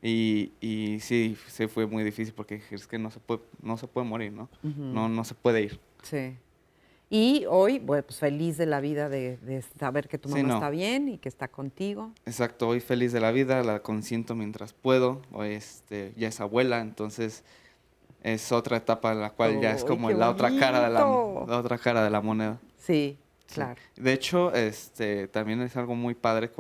Y sí fue muy difícil porque es que no se puede morir, ¿no? No se puede ir. Sí. Y hoy, bueno, pues feliz de la vida de saber que tu mamá está bien y que está contigo. Exacto, hoy feliz de la vida, la consiento mientras puedo. Hoy ya es abuela, entonces es otra etapa en la cual ya es como la otra cara de la moneda. Sí, claro. De hecho, también es algo muy padre,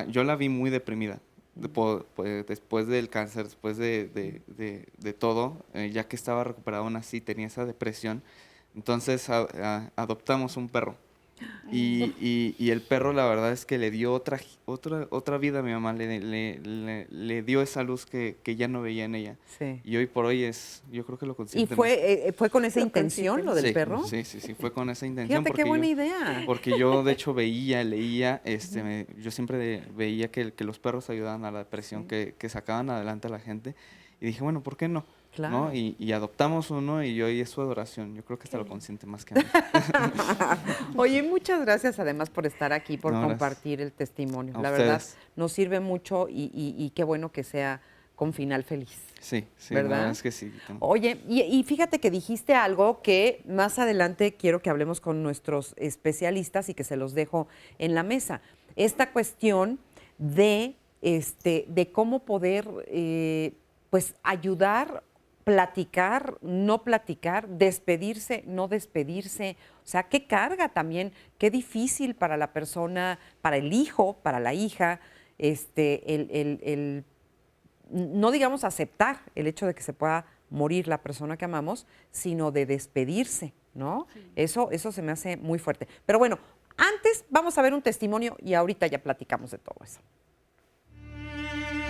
yo la vi muy deprimida. Después del cáncer, después de todo, ya que estaba recuperada aún así, tenía esa depresión. Entonces adoptamos un perro y el perro la verdad es que le dio otra vida a mi mamá, le dio esa luz que ya no veía en ella. Sí. Y hoy por hoy yo creo que lo consiente. ¿Y fue con esa intención lo del perro? Sí, fue con esa intención. Fíjate qué buena idea. Porque yo de hecho leía, yo siempre veía que los perros ayudaban a la depresión, que sacaban adelante a la gente y dije, bueno, ¿por qué no? Claro. ¿No? Y adoptamos uno y hoy es su adoración. Yo creo que hasta lo consiente más que a mí. Oye, muchas gracias además por estar aquí, por compartir el testimonio. La verdad, nos sirve mucho y qué bueno que sea con final feliz. Sí, ¿verdad? La verdad es que sí. Oye, y fíjate que dijiste algo que más adelante quiero que hablemos con nuestros especialistas y que se los dejo en la mesa. Esta cuestión de de cómo poder pues ayudar, platicar, no platicar, despedirse, no despedirse. O sea, qué carga también, qué difícil para la persona, para el hijo, para la hija, el no digamos aceptar el hecho de que se pueda morir la persona que amamos, sino de despedirse, ¿no? Sí. Eso se me hace muy fuerte. Pero bueno, antes vamos a ver un testimonio y ahorita ya platicamos de todo eso.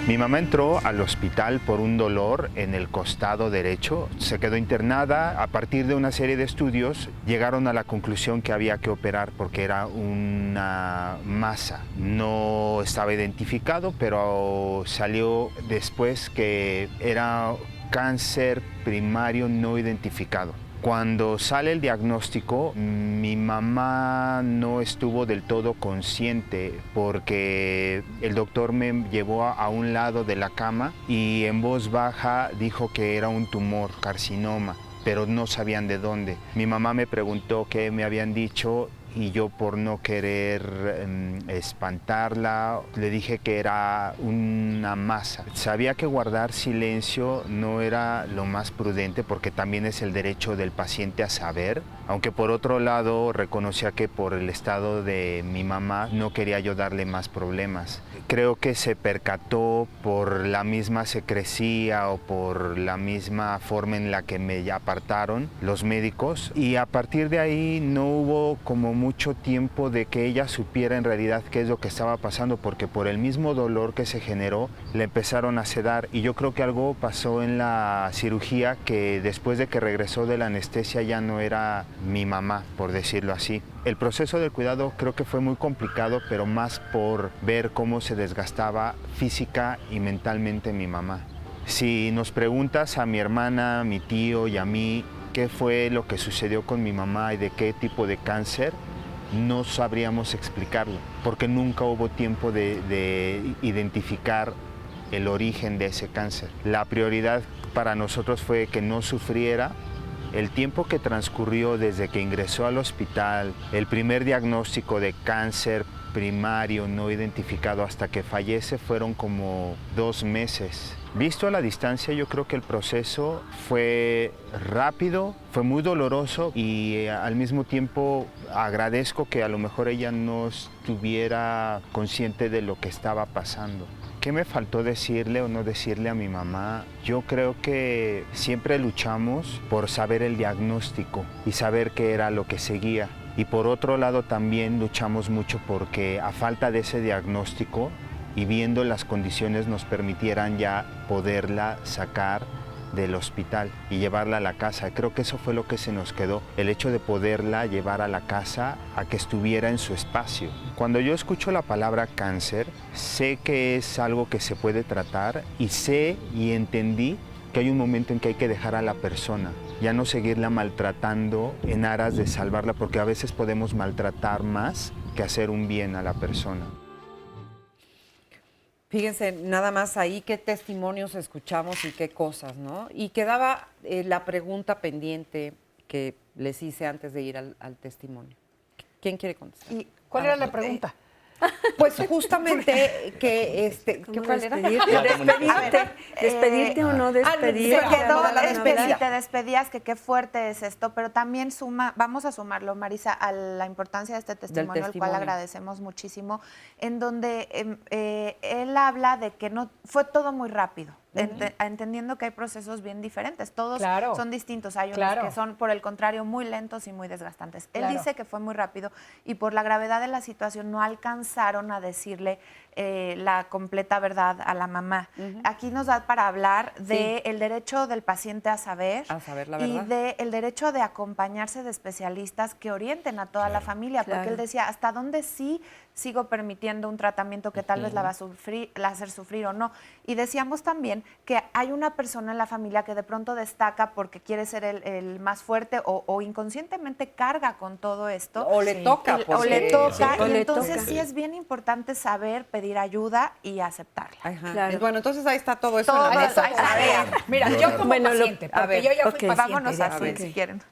Mi mamá entró al hospital por un dolor en el costado derecho, se quedó internada. A partir de una serie de estudios llegaron a la conclusión que había que operar porque era una masa. No estaba identificado, pero salió después que era cáncer primario no identificado. Cuando sale el diagnóstico, mi mamá no estuvo del todo consciente porque el doctor me llevó a un lado de la cama y en voz baja dijo que era un tumor, carcinoma, pero no sabían de dónde. Mi mamá me preguntó qué me habían dicho y yo, por no querer espantarla, le dije que era una masa. Sabía que guardar silencio no era lo más prudente porque también es el derecho del paciente a saber, aunque por otro lado reconocía que por el estado de mi mamá no quería yo darle más problemas. Creo que se percató por la misma secrecía o por la misma forma en la que me apartaron los médicos, y a partir de ahí no hubo como mucho tiempo de que ella supiera en realidad qué es lo que estaba pasando, porque por el mismo dolor que se generó le empezaron a sedar, y yo creo que algo pasó en la cirugía que después de que regresó de la anestesia ya no era mi mamá, por decirlo así. El proceso del cuidado creo que fue muy complicado, pero más por ver cómo se desgastaba física y mentalmente mi mamá. Si nos preguntas a mi hermana, a mi tío y a mí qué fue lo que sucedió con mi mamá y de qué tipo de cáncer, no sabríamos explicarlo, porque nunca hubo tiempo de identificar el origen de ese cáncer. La prioridad para nosotros fue que no sufriera. El tiempo que transcurrió desde que ingresó al hospital, el primer diagnóstico de cáncer primario no identificado hasta que fallece, fueron como 2 meses. Visto a la distancia, yo creo que el proceso fue rápido, fue muy doloroso y al mismo tiempo agradezco que a lo mejor ella no estuviera consciente de lo que estaba pasando. ¿Qué me faltó decirle o no decirle a mi mamá? Yo creo que siempre luchamos por saber el diagnóstico y saber qué era lo que seguía. Y por otro lado también luchamos mucho porque a falta de ese diagnóstico y viendo las condiciones nos permitieran ya poderla sacar del hospital y llevarla a la casa. Creo que eso fue lo que se nos quedó, el hecho de poderla llevar a la casa, a que estuviera en su espacio. Cuando yo escucho la palabra cáncer, sé que es algo que se puede tratar y sé y entendí que hay un momento en que hay que dejar a la persona, ya no seguirla maltratando en aras de salvarla, porque a veces podemos maltratar más que hacer un bien a la persona. Fíjense, nada más ahí qué testimonios escuchamos y qué cosas, ¿no? Y quedaba la pregunta pendiente que les hice antes de ir al testimonio. ¿Quién quiere contestar? ¿Y cuál era la pregunta? Pues justamente que ¿cuál era? Despedirte o no despedirte. Se quedó si te despedías, que qué fuerte es esto, pero también vamos a sumarlo, Marisa, a la importancia de este testimonio, al cual agradecemos muchísimo, en donde él habla de que no fue todo muy rápido. Entendiendo que hay procesos bien diferentes, todos son distintos, hay unos que son por el contrario muy lentos y muy desgastantes. Él dice que fue muy rápido y por la gravedad de la situación no alcanzaron a decirle la completa verdad a la mamá. Aquí nos da para hablar del derecho del paciente a saber la verdad. Y del derecho de acompañarse de especialistas que orienten a toda la familia, porque él decía, ¿hasta dónde sí sigo permitiendo un tratamiento que tal vez la va a hacer sufrir o no? Y decíamos también que hay una persona en la familia que de pronto destaca porque quiere ser el más fuerte o inconscientemente carga con todo esto. O le toca. Entonces sí es bien importante saber pedir ayuda y aceptarla. Claro. Bueno, entonces ahí está todo eso en la mesa. Mira, yo como paciente, porque yo ya fui paciente. Vámonos así, si quieren.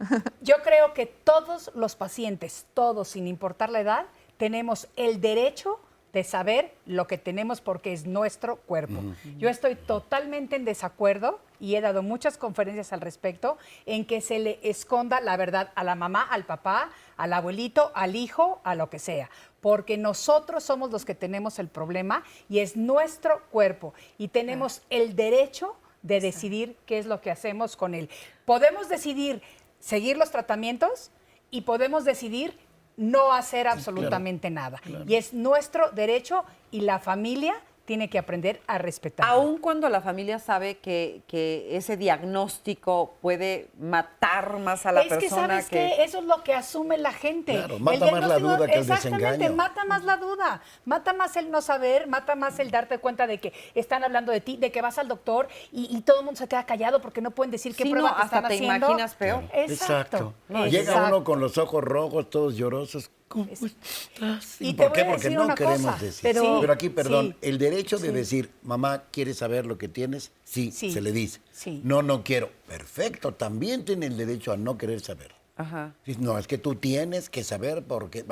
Yo creo que todos los pacientes, todos, sin importar la edad, tenemos el derecho de saber lo que tenemos porque es nuestro cuerpo. Yo estoy totalmente en desacuerdo y he dado muchas conferencias al respecto en que se le esconda la verdad a la mamá, al papá, al abuelito, al hijo, a lo que sea. Porque nosotros somos los que tenemos el problema y es nuestro cuerpo y tenemos el derecho de decidir qué es lo que hacemos con él. Podemos decidir seguir los tratamientos y podemos decidir no hacer absolutamente nada. Claro. Y es nuestro derecho y la familia tiene que aprender a respetar. Aun cuando la familia sabe que ese diagnóstico puede matar más a la persona. Es que, ¿sabes qué? Eso es lo que asume la gente. Claro, mata más la duda que el desengaño. Exactamente, mata más la duda. Mata más el no saber, mata más el darte cuenta de que están hablando de ti, de que vas al doctor y todo el mundo se queda callado porque no pueden decir qué prueba te están haciendo. Hasta te imaginas peor. Claro. Exacto. No, llega uno con los ojos rojos, todos llorosos. ¿Cómo estás? Y ¿Por qué? Porque no queremos decir. Pero aquí, perdón, el derecho de decir, mamá, ¿quieres saber lo que tienes? Sí, se le dice. Sí. No, no quiero. Perfecto, también tiene el derecho a no querer saber. Ajá. No, es que tú tienes que saber porque...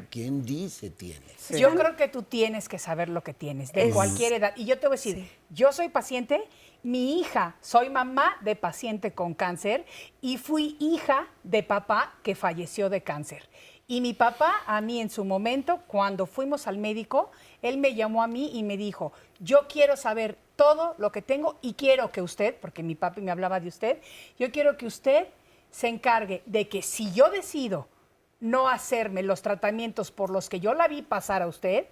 ¿quién dice tienes? Sí. Yo creo que tú tienes que saber lo que tienes, de cualquier edad. Y yo te voy a decir, yo soy paciente, mi hija, soy mamá de paciente con cáncer y fui hija de papá que falleció de cáncer. Y mi papá, a mí en su momento, cuando fuimos al médico, él me llamó a mí y me dijo, yo quiero saber todo lo que tengo y quiero que usted, porque mi papi me hablaba de usted, yo quiero que usted se encargue de que si yo decido no hacerme los tratamientos por los que yo la vi pasar a usted,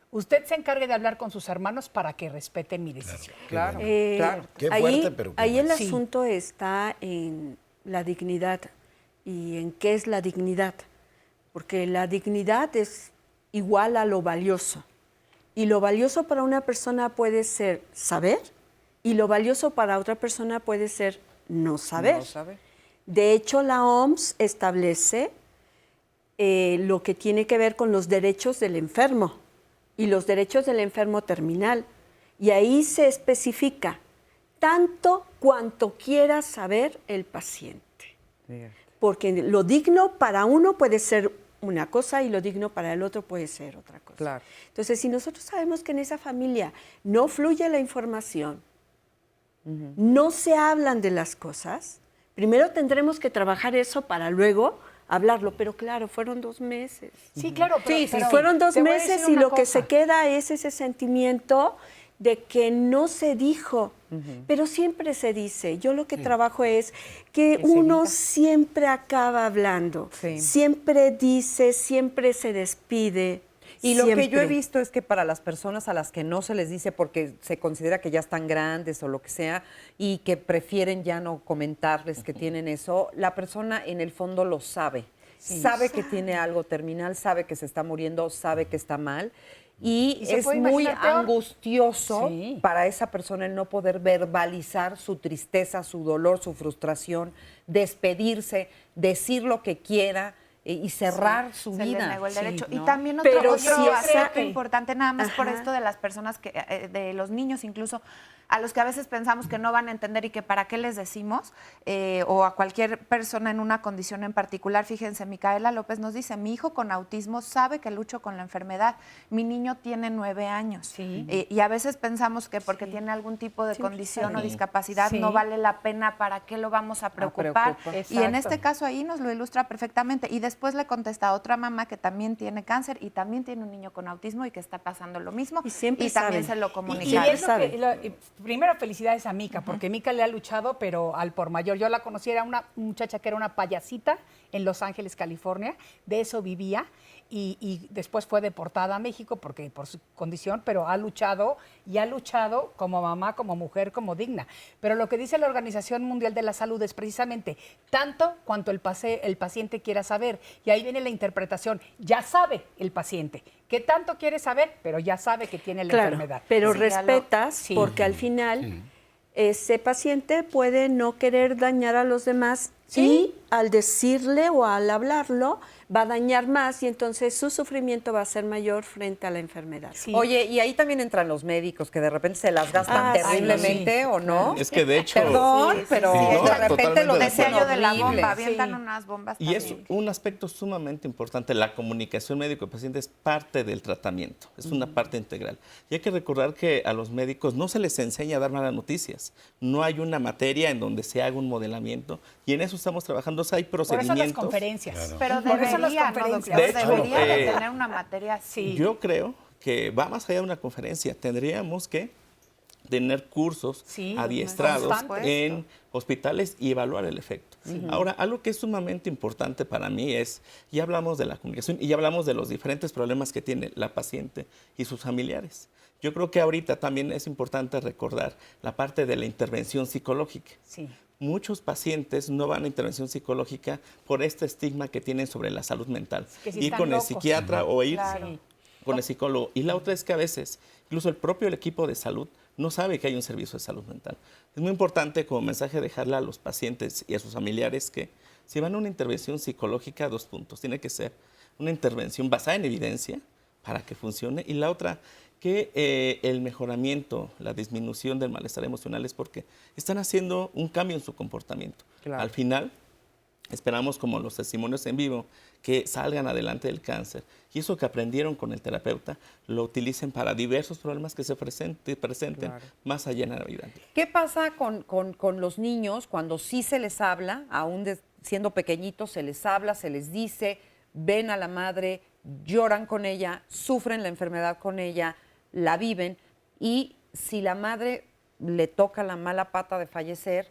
usted se encargue de hablar con sus hermanos para que respeten mi decisión. Claro. Qué fuerte, pero... Ahí el asunto está en la dignidad y en qué es la dignidad. Porque la dignidad es igual a lo valioso. Y lo valioso para una persona puede ser saber y lo valioso para otra persona puede ser no saber. No saber. De hecho, la OMS establece lo que tiene que ver con los derechos del enfermo y los derechos del enfermo terminal. Y ahí se especifica tanto cuanto quiera saber el paciente. Porque lo digno para uno puede ser una cosa y lo digno para el otro puede ser otra cosa. Claro. Entonces, si nosotros sabemos que en esa familia no fluye la información, no se hablan de las cosas, primero tendremos que trabajar eso para luego hablarlo. Pero claro, fueron 2 meses. Sí, claro. Pero fueron 2 meses y lo que se queda es ese sentimiento de que no se dijo, pero siempre se dice. Yo lo que trabajo es que uno siempre acaba hablando, siempre dice, siempre se despide. Y lo que yo he visto es que para las personas a las que no se les dice porque se considera que ya están grandes o lo que sea y que prefieren ya no comentarles que tienen eso, la persona en el fondo lo sabe. Sabe que tiene algo terminal, sabe que se está muriendo, sabe que está mal. Y es muy angustioso para esa persona el no poder verbalizar su tristeza, su dolor, su frustración, despedirse, decir lo que quiera y cerrar su vida. Se le negó el derecho. ¿no? Y también otro aspecto importante, nada más por esto de las personas, de los niños incluso, a los que a veces pensamos que no van a entender y que para qué les decimos, o a cualquier persona en una condición en particular. Fíjense, Micaela López nos dice, mi hijo con autismo sabe que lucho con la enfermedad, mi niño tiene 9 años. Y a veces pensamos que porque tiene algún tipo de condición o discapacidad no vale la pena, ¿para qué lo vamos a preocupar? Y en este caso ahí nos lo ilustra perfectamente. Y después le contesta a otra mamá que también tiene cáncer y también tiene un niño con autismo y que está pasando lo mismo. Y también se lo comunica. Y es lo que, primero, felicidades a Mica, porque Mica le ha luchado, pero al por mayor. Yo la conocí, era una muchacha que era una payasita en Los Ángeles, California, de eso vivía, y después fue deportada a México porque por su condición, pero ha luchado como mamá, como mujer, como digna. Pero lo que dice la Organización Mundial de la Salud es precisamente tanto cuanto el paciente quiera saber. Y ahí viene la interpretación. Ya sabe el paciente. ¿Qué tanto quiere saber? Pero ya sabe que tiene la enfermedad. Pero respetas, porque al final ese paciente puede no querer dañar a los demás y al decirle o al hablarlo va a dañar más y entonces su sufrimiento va a ser mayor frente a la enfermedad. Sí. Oye, y ahí también entran los médicos que de repente se las gastan terriblemente, sí. ¿o no? Es que de hecho... Perdón, pero no, de repente lo totalmente de dicen acuerdo. de la bomba, horrible. avientan unas bombas Y es también. un aspecto sumamente importante. La comunicación médico-paciente es parte del tratamiento, es una parte integral. Y hay que recordar que a los médicos no se les enseña a dar malas noticias. No hay una materia en donde se haga un modelamiento y en eso estamos trabajando. O sea, hay Por eso procedimientos. las conferencias. Claro. Pero Por eso las debería, ¿no, conferencias. doctor? De hecho, Debería de tener una materia así. Yo creo que va más allá de una conferencia. Tendríamos que tener cursos adiestrados constantes. en hospitales y evaluar el efecto. Ahora, algo que es sumamente importante para mí es, ya hablamos de la comunicación y ya hablamos de los diferentes problemas que tiene la paciente y sus familiares. Yo creo que ahorita también es importante recordar la parte de la intervención psicológica. Sí. Muchos pacientes no van a intervención psicológica por este estigma que tienen sobre la salud mental. Que si Ir están con locos. el psiquiatra o ir Claro. con el psicólogo. Y la otra es que a veces, incluso el propio equipo de salud no sabe que hay un servicio de salud mental. Es muy importante como mensaje dejarle a los pacientes y a sus familiares que si van a una intervención psicológica, 2 puntos. Tiene que ser una intervención basada en evidencia para que funcione. Y la otra, que el mejoramiento, la disminución del malestar emocional es porque están haciendo un cambio en su comportamiento. Claro. Al final, esperamos, como los testimonios en vivo, que salgan adelante del cáncer. Y eso que aprendieron con el terapeuta, lo utilicen para diversos problemas que se presenten Claro. más allá en la vida. ¿Qué pasa con los niños cuando sí se les habla, aún siendo pequeñitos, se les habla, se les dice, ven a la madre, lloran con ella, sufren la enfermedad con ella, la viven, y si la madre le toca la mala pata de fallecer,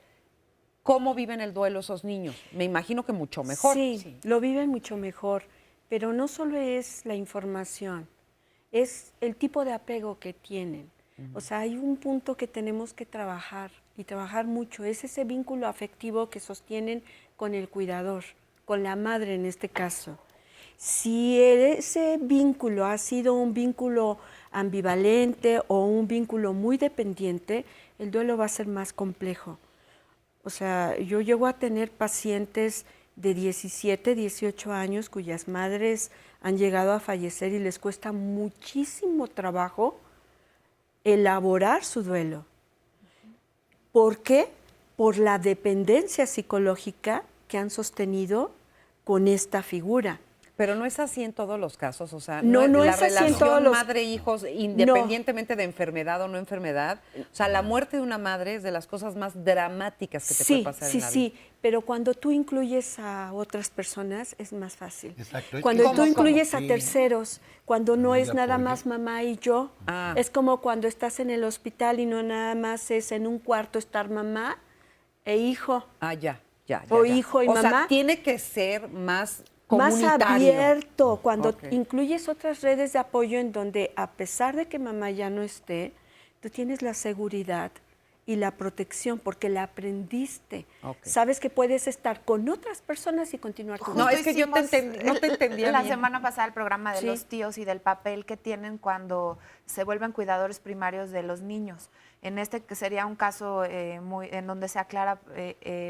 ¿cómo viven el duelo esos niños? Me imagino que mucho mejor. Sí, lo viven mucho mejor, pero no solo es la información, es el tipo de apego que tienen. O sea, hay un punto que tenemos que trabajar y trabajar mucho, es ese vínculo afectivo que sostienen con el cuidador, con la madre en este caso. Si ese vínculo ha sido un vínculo ambivalente o un vínculo muy dependiente, el duelo va a ser más complejo. O sea, yo llego a tener pacientes de 17, 18 años cuyas madres han llegado a fallecer y les cuesta muchísimo trabajo elaborar su duelo. ¿Por qué? Por la dependencia psicológica que han sostenido con esta figura. Pero no es así en todos los casos, o sea, No la es así en relación todos los... madre-hijos, independientemente de enfermedad o no enfermedad, o sea, la muerte de una madre es de las cosas más dramáticas que te puede pasar en la vida. Sí, pero cuando tú incluyes a otras personas es más fácil. Exacto. Es Cuando que- tú incluyes Sí. a terceros, cuando no Muy es de nada apoyo. más mamá y yo, es como cuando estás en el hospital y no nada más es en un cuarto estar mamá e hijo. Ah, ya. O hijo y o mamá. sea, tiene que ser más Más comunitario. abierto, cuando Ok. incluyes otras redes de apoyo en donde a pesar de que mamá ya no esté, tú tienes la seguridad y la protección porque la aprendiste. Ok. Sabes que puedes estar con otras personas y continuar tu No, vida. es que yo te entendí, no te entendía La bien. semana pasada el programa de Sí. los tíos y del papel que tienen cuando se vuelven cuidadores primarios de los niños. En este que sería un caso en donde se aclara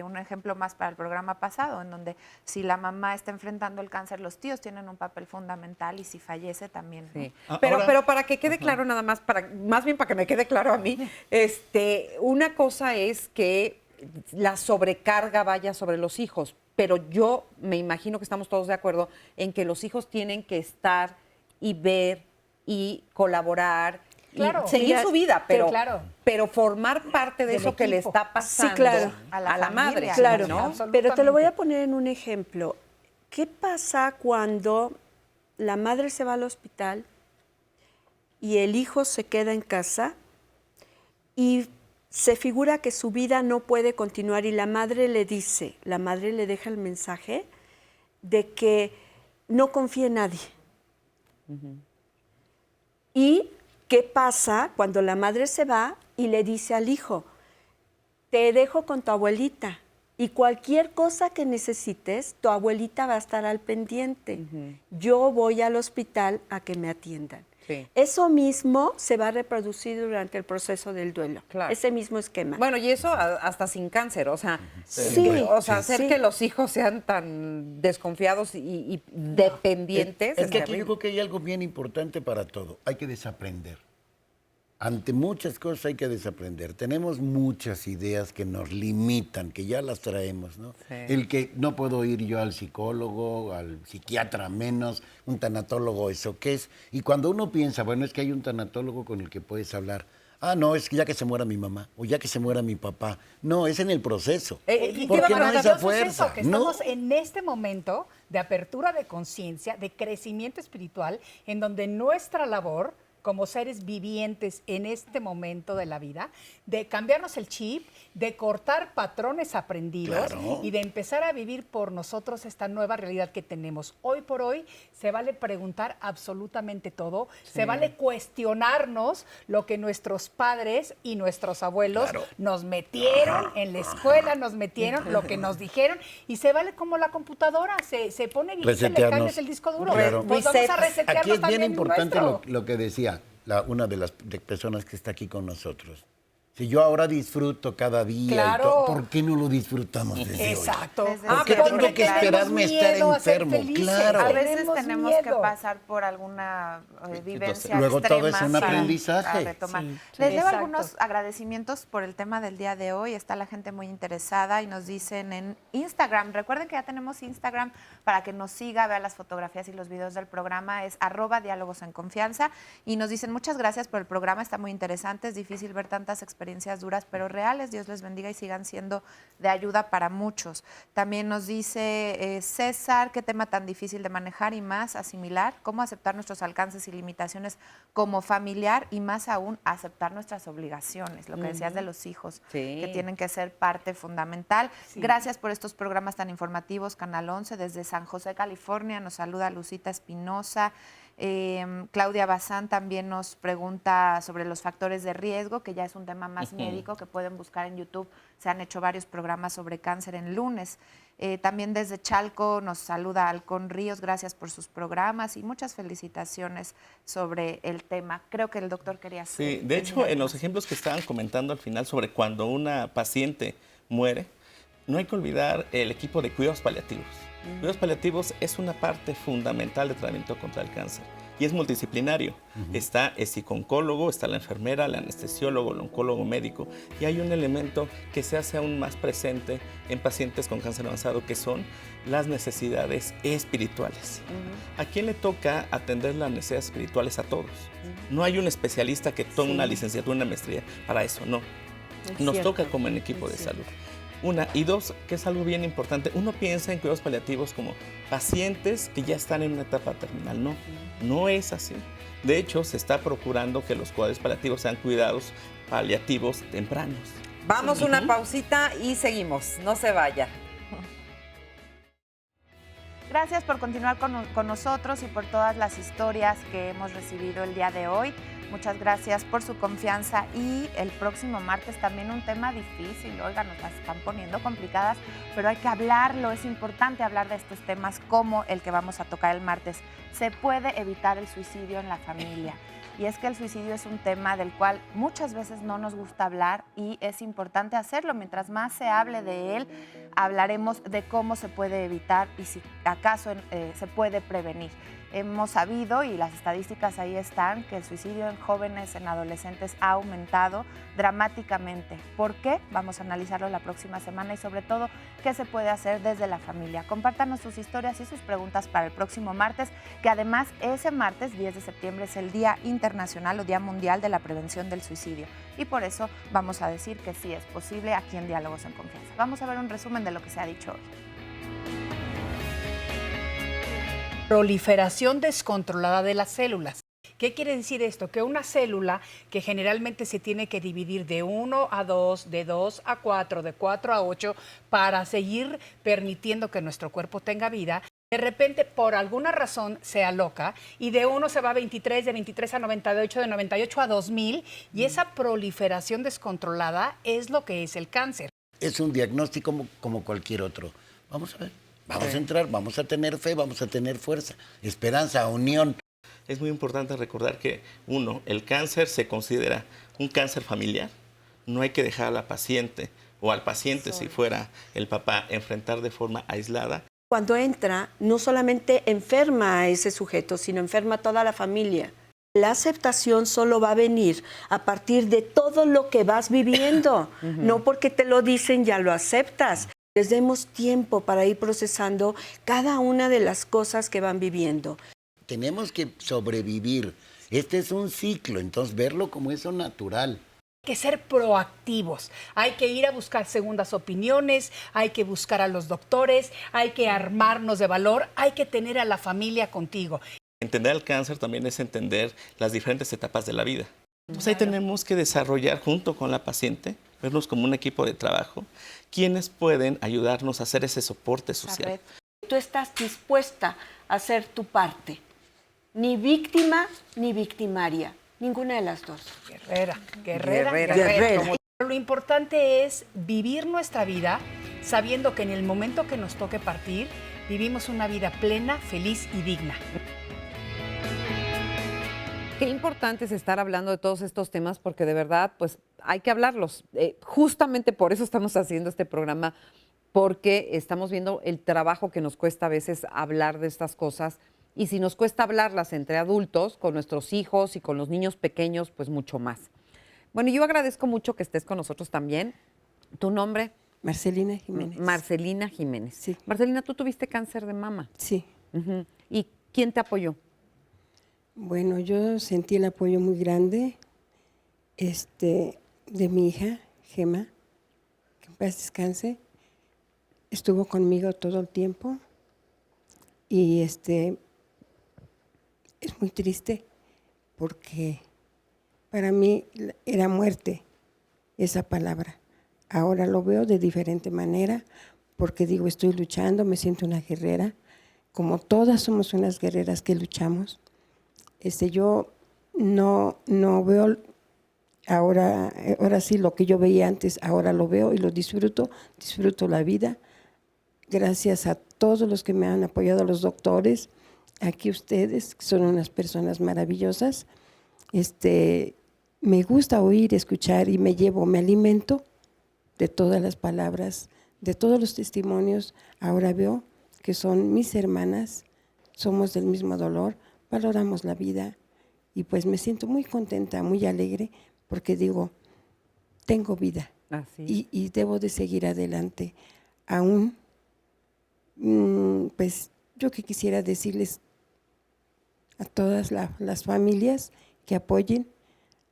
un ejemplo más para el programa pasado, en donde si la mamá está enfrentando el cáncer, los tíos tienen un papel fundamental y si fallece también. ¿no? Sí. Pero para que quede claro nada más, más bien para que me quede claro a mí, una cosa es que la sobrecarga vaya sobre los hijos, pero yo me imagino que estamos todos de acuerdo en que los hijos tienen que estar y ver y colaborar Claro. y seguir Sí, su vida, sí, pero, claro. pero formar parte de Del eso que le equipo. está pasando Sí, claro. a la madre, Claro, ¿no? pero te lo voy a poner en un ejemplo. ¿Qué pasa cuando la madre se va al hospital y el hijo se queda en casa y se figura que su vida no puede continuar y la madre le dice, la madre le deja el mensaje de que no confía en nadie? ¿Y qué pasa cuando la madre se va y le dice al hijo, te dejo con tu abuelita y cualquier cosa que necesites, tu abuelita va a estar al pendiente. Yo voy al hospital a que me atiendan. Sí. Eso mismo se va a reproducir durante el proceso del duelo. Claro. Ese mismo esquema. Bueno, y eso hasta sin cáncer, o sea, Sí. hacer que los hijos sean tan desconfiados y dependientes. Es que aquí terrible. yo creo que hay algo bien importante para todo. Hay que desaprender. Ante muchas cosas hay que desaprender. Tenemos muchas ideas que nos limitan, que ya las traemos, ¿no? Sí. El que no puedo ir yo al psicólogo, al psiquiatra menos, un tanatólogo, ¿eso qué es? Y cuando uno piensa, bueno, es que hay un tanatólogo con el que puedes hablar. Ah, no, es que ya que se muera mi mamá o ya que se muera mi papá. No, es en el proceso. Y ¿Por qué no esa maravilloso es fuerza? eso, que No. estamos en este momento de apertura de conciencia, de crecimiento espiritual, en donde nuestra labor como seres vivientes en este momento de la vida, de cambiarnos el chip, de cortar patrones aprendidos Claro. y de empezar a vivir por nosotros esta nueva realidad que tenemos. Hoy por hoy se vale preguntar absolutamente todo, se vale cuestionarnos lo que nuestros padres y nuestros abuelos nos metieron en la escuela, nos metieron lo que nos dijeron, y se vale como la computadora, se pone viejita, le Resetearnos. cambias el disco duro. Claro. Pues vamos a resetearnos Aquí es bien también importante nuestro. lo que decía una de las personas que está aquí con nosotros. Si yo ahora disfruto cada día, Claro. y todo, ¿por qué no lo disfrutamos desde hoy? Exacto. ¿Por qué tengo que esperarme a estar enfermo? Claro. A veces tenemos que miedo. pasar por alguna vivencia Luego extrema todo es un para- aprendizaje. para retomar. Sí, Les debo exacto. algunos agradecimientos por el tema del día de hoy. Está la gente muy interesada y nos dicen en Instagram. Recuerden que ya tenemos Instagram para que nos siga, vea las fotografías y los videos del programa. Es @diálogos en confianza. Y nos dicen muchas gracias por el programa. Está muy interesante. Es difícil ver tantas experiencias duras, pero reales. Dios les bendiga y sigan siendo de ayuda para muchos. También nos dice César, qué tema tan difícil de manejar y más asimilar, cómo aceptar nuestros alcances y limitaciones como familiar y más aún aceptar nuestras obligaciones, lo que decías de los hijos, Sí. que tienen que ser parte fundamental. Sí. Gracias por estos programas tan informativos, Canal 11, desde San José, California, nos saluda Lucita Espinosa. Claudia Bazán también nos pregunta sobre los factores de riesgo, que ya es un tema más médico que pueden buscar en YouTube. Se han hecho varios programas sobre cáncer en lunes. También desde Chalco nos saluda Halcón Ríos, gracias por sus programas y muchas felicitaciones sobre el tema. Creo que el doctor quería Sí, de hecho, en los ejemplos que estaban comentando al final sobre cuando una paciente muere, no hay que olvidar el equipo de cuidados paliativos. Cuidados paliativos es una parte fundamental del tratamiento contra el cáncer y es multidisciplinario. Está el psicooncólogo, está la enfermera, el anestesiólogo, el oncólogo médico, y hay un elemento que se hace aún más presente en pacientes con cáncer avanzado, que son las necesidades espirituales. ¿A quién le toca atender las necesidades espirituales? A todos. No hay un especialista que tome una licenciatura, una maestría para eso, no. Nos toca como en equipo de salud. Una, y dos, que es algo bien importante, uno piensa en cuidados paliativos como pacientes que ya están en una etapa terminal. No, no es así. De hecho, se está procurando que los cuidados paliativos sean cuidados paliativos tempranos. Vamos una pausita y seguimos. No se vaya. Gracias por continuar con nosotros y por todas las historias que hemos recibido el día de hoy. Muchas gracias por su confianza y el próximo martes también un tema difícil. Oigan, nos las están poniendo complicadas, pero hay que hablarlo. Es importante hablar de estos temas como el que vamos a tocar el martes. Se puede evitar el suicidio en la familia. Y es que el suicidio es un tema del cual muchas veces no nos gusta hablar y es importante hacerlo. Mientras más se hable de él, hablaremos de cómo se puede evitar y si acaso se puede prevenir. Hemos sabido, y las estadísticas ahí están, que el suicidio en jóvenes, en adolescentes ha aumentado dramáticamente. ¿Por qué? Vamos a analizarlo la próxima semana y sobre todo, qué se puede hacer desde la familia. Compártanos sus historias y sus preguntas para el próximo martes, que además ese martes, 10 de septiembre, es el Día Internacional o Día Mundial de la Prevención del Suicidio. Y por eso vamos a decir que sí es posible aquí en Diálogos en Confianza. Vamos a ver un resumen de lo que se ha dicho hoy. Proliferación descontrolada de las células. ¿Qué quiere decir esto? Que una célula que generalmente se tiene que dividir de 1 a 2, de 2 a 4, de 4 a 8, para seguir permitiendo que nuestro cuerpo tenga vida, de repente, por alguna razón, se aloca y de 1 se va a 23, de 23 a 98, de 98 a 2000, y esa proliferación descontrolada es lo que es el cáncer. Es un diagnóstico como cualquier otro. Vamos a ver. Vamos a entrar, vamos a tener fe, vamos a tener fuerza, esperanza, unión. es muy importante recordar que, uno, el cáncer se considera un cáncer familiar. No hay que dejar a la paciente o al paciente, si fuera el papá, enfrentar de forma aislada. Cuando entra, no solamente enferma a ese sujeto, sino enferma a toda la familia. La aceptación solo va a venir a partir de todo lo que vas viviendo. No porque te lo dicen ya lo aceptas. Les demos tiempo para ir procesando cada una de las cosas que van viviendo. Tenemos que sobrevivir. Este es un ciclo, entonces verlo como eso natural. Hay que ser proactivos, hay que ir a buscar segundas opiniones, hay que buscar a los doctores, hay que armarnos de valor, hay que tener a la familia contigo. Entender el cáncer también es entender las diferentes etapas de la vida. Entonces ahí tenemos que desarrollar junto con la paciente, vernos como un equipo de trabajo, quienes pueden ayudarnos a hacer ese soporte social. Tú estás dispuesta a hacer tu parte, ni víctima ni victimaria. Ninguna de las dos. Guerrera. Lo importante es vivir nuestra vida sabiendo que en el momento que nos toque partir, vivimos una vida plena, feliz y digna. Qué importante es estar hablando de todos estos temas porque de verdad, pues hay que hablarlos. Justamente por eso estamos haciendo este programa, porque estamos viendo el trabajo que nos cuesta a veces hablar de estas cosas. Y si nos cuesta hablarlas entre adultos, con nuestros hijos y con los niños pequeños, pues mucho más. Bueno, yo agradezco mucho que estés con nosotros también. ¿Tu nombre? Marcelina Jiménez. Marcelina Jiménez. Sí. Marcelina, ¿tú tuviste cáncer de mama? Sí. ¿Y quién te apoyó? Bueno, yo sentí el apoyo muy grande de mi hija, Gema, que en paz descanse. Estuvo conmigo todo el tiempo y es muy triste porque para mí era muerte esa palabra. Ahora lo veo de diferente manera porque digo, estoy luchando, me siento una guerrera, como todas somos unas guerreras que luchamos. Yo no veo ahora sí lo que yo veía antes, ahora lo veo y lo disfruto la vida. Gracias a todos los que me han apoyado, a los doctores, aquí ustedes, que son unas personas maravillosas. Me gusta oír, escuchar y me alimento de todas las palabras, de todos los testimonios. Ahora veo que son mis hermanas, somos del mismo dolor, valoramos la vida y pues me siento muy contenta, muy alegre porque digo, tengo vida y debo de seguir adelante. Aún, pues yo que quisiera decirles a todas las familias que apoyen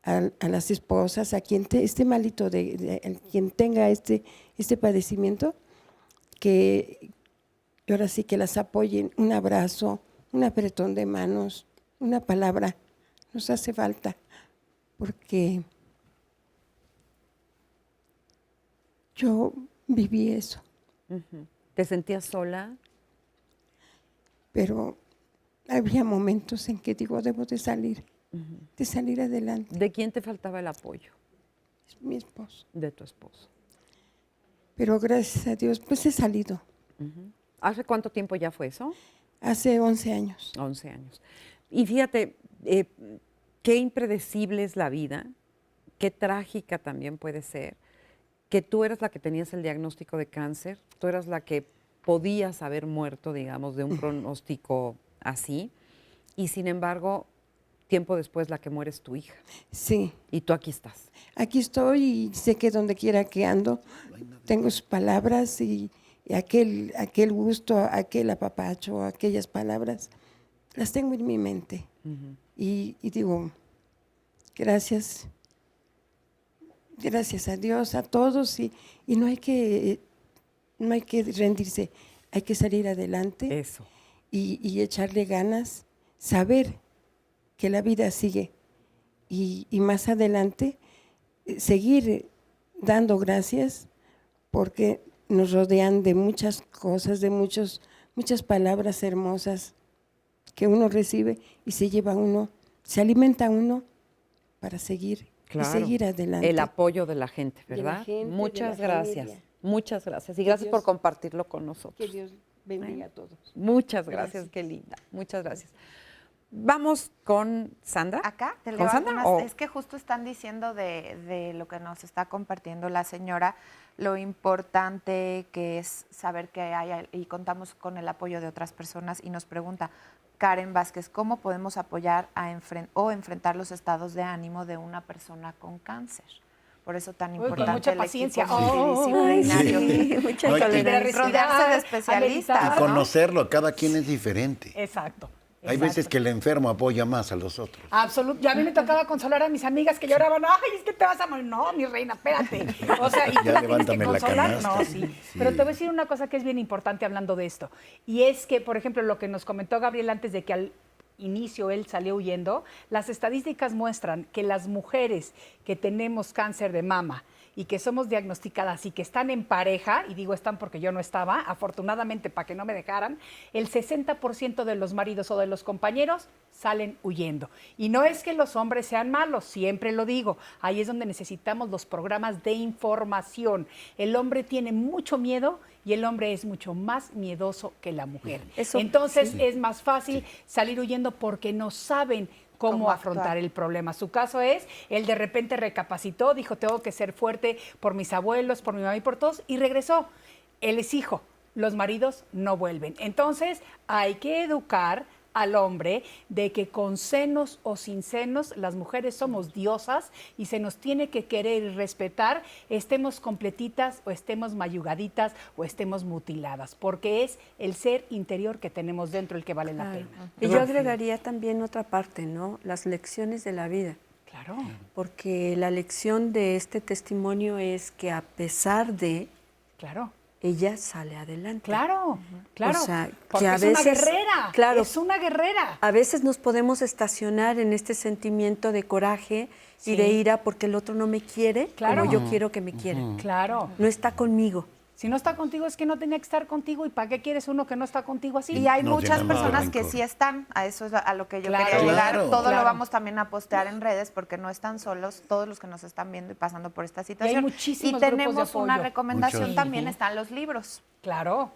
a las esposas, a quien esté malito, quien tenga este padecimiento, que ahora sí que las apoyen, un abrazo, un apretón de manos, una palabra, nos hace falta, porque yo viví eso. ¿Te sentías sola? Pero había momentos en que digo, debo de salir adelante. ¿De quién te faltaba el apoyo? Mi esposo. De tu esposo. Pero gracias a Dios, pues he salido. ¿Hace cuánto tiempo ya fue eso? Hace 11 años. 11 años. Y fíjate, qué impredecible es la vida, qué trágica también puede ser, que tú eras la que tenías el diagnóstico de cáncer, tú eras la que podías haber muerto, digamos, de un pronóstico así, y sin embargo, tiempo después la que muere es tu hija. Sí. Y tú aquí estás. Aquí estoy y sé que donde quiera que ando, tengo sus palabras y aquel gusto, aquel apapacho, aquellas palabras, las tengo en mi mente. Y digo, gracias a Dios, a todos, y no hay que rendirse, hay que salir adelante. Eso. Y echarle ganas, saber que la vida sigue y más adelante seguir dando gracias porque nos rodean de muchas cosas, de muchas palabras hermosas que uno recibe y se lleva uno, se alimenta uno para seguir y seguir adelante. El apoyo de la gente, ¿verdad? Muchas gracias. Muchas gracias. Y gracias por compartirlo con nosotros. Que Dios bendiga a todos. Muchas gracias, qué linda. Muchas gracias. Vamos con Sandra. Acá, te ¿Con leo Sandra? algunas. Es que justo están diciendo de lo que nos está compartiendo la señora, lo importante que es saber que hay y contamos con el apoyo de otras personas, y nos pregunta Karen Vázquez, ¿cómo podemos apoyar o enfrentar los estados de ánimo de una persona con cáncer? Por eso tan importante con mucha el paciencia. equipo multidisciplinario. Sí, mucha No, y que- tolerancia. Rodearse de especialistas. Y conocerlo, cada quien es diferente. Exacto. Hay veces que el enfermo apoya más a los otros. Absolutamente. Ya a mí me tocaba consolar a mis amigas que lloraban. Ay, es que te vas a morir. No, mi reina, espérate. O sea, y tú Ya la tienes que levántame la consolar. canasta. No, sí. Pero te voy a decir una cosa que es bien importante hablando de esto. Y es que, por ejemplo, lo que nos comentó Gabriel antes de que al inicio él salió huyendo, las estadísticas muestran que las mujeres que tenemos cáncer de mama y que somos diagnosticadas y que están en pareja, y digo están porque yo no estaba, afortunadamente para que no me dejaran, el 60% de los maridos o de los compañeros salen huyendo. Y no es que los hombres sean malos, siempre lo digo, ahí es donde necesitamos los programas de información. El hombre tiene mucho miedo y el hombre es mucho más miedoso que la mujer. Eso, Entonces sí. es más fácil salir huyendo porque no saben cómo afrontar actuar. el problema. Su caso es, él de repente recapacitó, dijo, tengo que ser fuerte por mis abuelos, por mi mamá y por todos, y regresó. Él es hijo, los maridos no vuelven. Entonces, hay que educar al hombre de que con senos o sin senos, las mujeres somos diosas y se nos tiene que querer y respetar, estemos completitas o estemos mayugaditas o estemos mutiladas, porque es el ser interior que tenemos dentro el que vale la pena. Y yo agregaría también otra parte, ¿no? Las lecciones de la vida. Claro. Porque la lección de este testimonio es que a pesar de... Claro. Ella sale adelante. Claro, claro. O sea, porque que a es veces... una guerrera. Claro. Es una guerrera. A veces nos podemos estacionar en este sentimiento de coraje Sí. y de ira porque el otro no me quiere Claro. como yo quiero que me quiera. Claro. No está conmigo. Si no está contigo es que no tenía que estar contigo. ¿Y para qué quieres uno que no está contigo así? Y hay Nos muchas llenamos de personas que rencor. sí están, a eso es a lo que yo Claro. quería llegar. Claro. Todo Claro. lo vamos también a postear en redes porque no están solos todos los que nos están viendo y pasando por esta situación. muchísimos y grupos de tenemos una apoyo. recomendación Muchos. también, están los libros. Claro.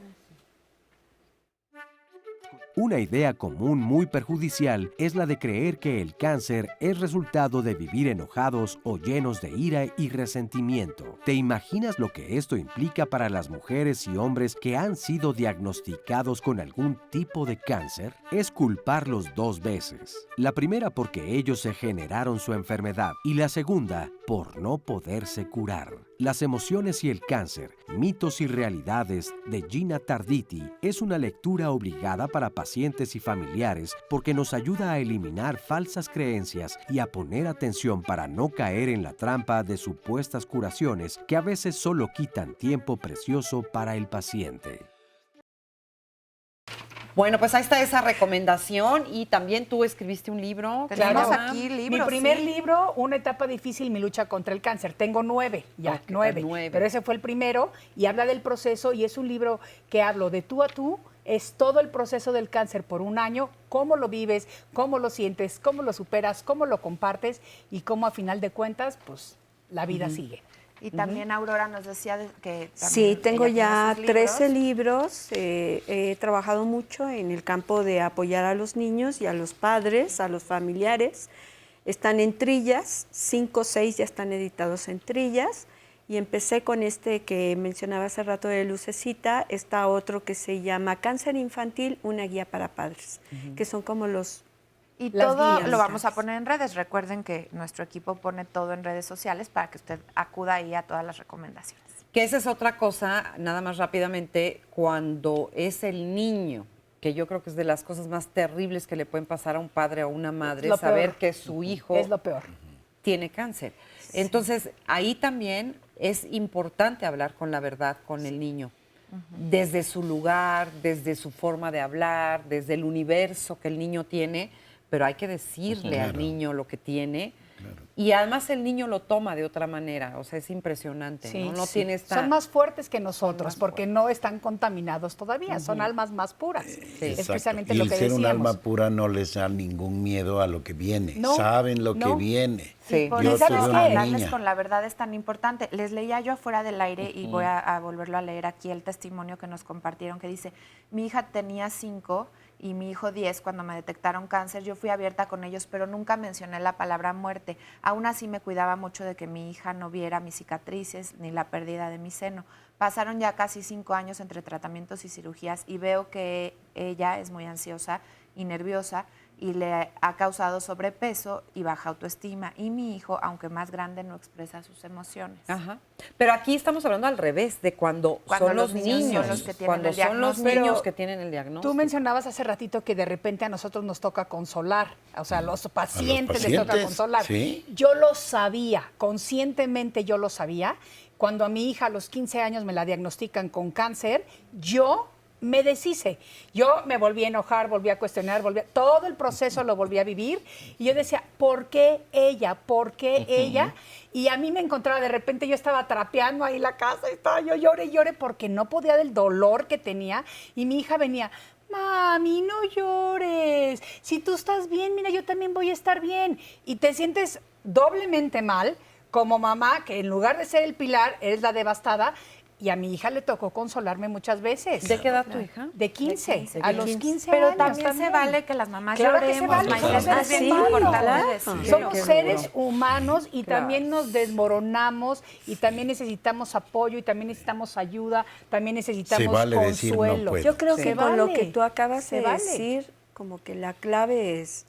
Una idea común muy perjudicial es la de creer que el cáncer es resultado de vivir enojados o llenos de ira y resentimiento. ¿Te imaginas lo que esto implica para las mujeres y hombres que han sido diagnosticados con algún tipo de cáncer? Es culparlos dos veces. La primera porque ellos se generaron su enfermedad y la segunda por no poderse curar. Las emociones y el cáncer, mitos y realidades de Gina Tarditi es una lectura obligada para pacientes y familiares porque nos ayuda a eliminar falsas creencias y a poner atención para no caer en la trampa de supuestas curaciones que a veces solo quitan tiempo precioso para el paciente. Bueno, pues ahí está esa recomendación y también tú escribiste un libro. Tenemos Claro. aquí Mi libros. primer sí. libro, Una etapa difícil, mi lucha contra el cáncer. Tengo 9, ya, Ok, 9. 9. Pero ese fue el primero y habla del proceso y es un libro que hablo de tú a tú. Es todo el proceso del cáncer por un año, cómo lo vives, cómo lo sientes, cómo lo superas, cómo lo compartes y cómo a final de cuentas, pues la vida sigue. Y también Aurora nos decía que también Sí, tengo ella ya tiene sus 13 libros. libros. He trabajado mucho en el campo de apoyar a los niños y a los padres, a los familiares. Están en Trillas, 5 o 6 ya están editados en Trillas. Y empecé con este que mencionaba hace rato de Lucecita. Está otro que se llama Cáncer Infantil, una guía para padres, que son como los... Y Las todo guías. lo vamos a poner en redes. Recuerden que nuestro equipo pone todo en redes sociales para que usted acuda ahí a todas las recomendaciones. Que esa es otra cosa, nada más rápidamente, cuando es el niño, que yo creo que es de las cosas más terribles que le pueden pasar a un padre o a una madre, Lo saber peor. que su hijo Es lo peor. tiene cáncer. Entonces, ahí también es importante hablar con la verdad con el niño, desde su lugar, desde su forma de hablar, desde el universo que el niño tiene, pero hay que decirle al Claro. niño lo que tiene. Y además el niño lo toma de otra manera, o sea, es impresionante, Sí, ¿no? No sí. tiene esta... Son más fuertes que nosotros más porque no están contaminados todavía, son almas más puras. Es Exacto. precisamente Y lo el que ser un decíamos. alma pura no les da ningún miedo a lo que viene. No, Saben lo no. que viene. Sí. Y por Yo eso tuve una hablarles niña. con la verdad es tan importante. Les leía yo afuera del aire y voy a volverlo a leer aquí el testimonio que nos compartieron que dice, mi hija tenía 5 y mi hijo 10 cuando me detectaron cáncer. Yo fui abierta con ellos, pero nunca mencioné la palabra muerte. Aún así me cuidaba mucho de que mi hija no viera mis cicatrices ni la pérdida de mi seno. Pasaron ya casi 5 años entre tratamientos y cirugías y veo que ella es muy ansiosa y nerviosa y le ha causado sobrepeso y baja autoestima. Y mi hijo, aunque más grande, no expresa sus emociones. Ajá. Pero aquí estamos hablando al revés, de cuando son los niños, son los que tienen cuando el son los diagnóstico. niños que tienen el diagnóstico. Tú mencionabas hace ratito que de repente a nosotros nos toca consolar, o sea, a los pacientes les toca consolar. ¿Sí? Yo lo sabía, conscientemente yo lo sabía. Cuando a mi hija a los 15 años me la diagnostican con cáncer, yo me deshice. Yo me volví a enojar, volví a cuestionar, todo el proceso lo volví a vivir. Y yo decía, ¿por qué ella? ¿Por qué ella? Y a mí me encontraba, de repente yo estaba trapeando ahí la casa, y estaba yo llore y llore porque no podía del dolor que tenía. Y mi hija venía, mami, no llores. Si tú estás bien, mira, yo también voy a estar bien. Y te sientes doblemente mal como mamá, que en lugar de ser el pilar, eres la devastada. Y a mi hija le tocó consolarme muchas veces. ¿De qué edad tu hija? De 15. De A los 15. 15 Pero años también se vale que las mamás Claro que lloremos. se vale. Maestra, es bien importante decirlo. Somos seres humanos y también nos desmoronamos y también necesitamos apoyo y también necesitamos ayuda, también necesitamos Se vale decir, no consuelo. puedo. Yo creo Sí. que con lo que tú acabas Se de vale. decir, como que la clave es,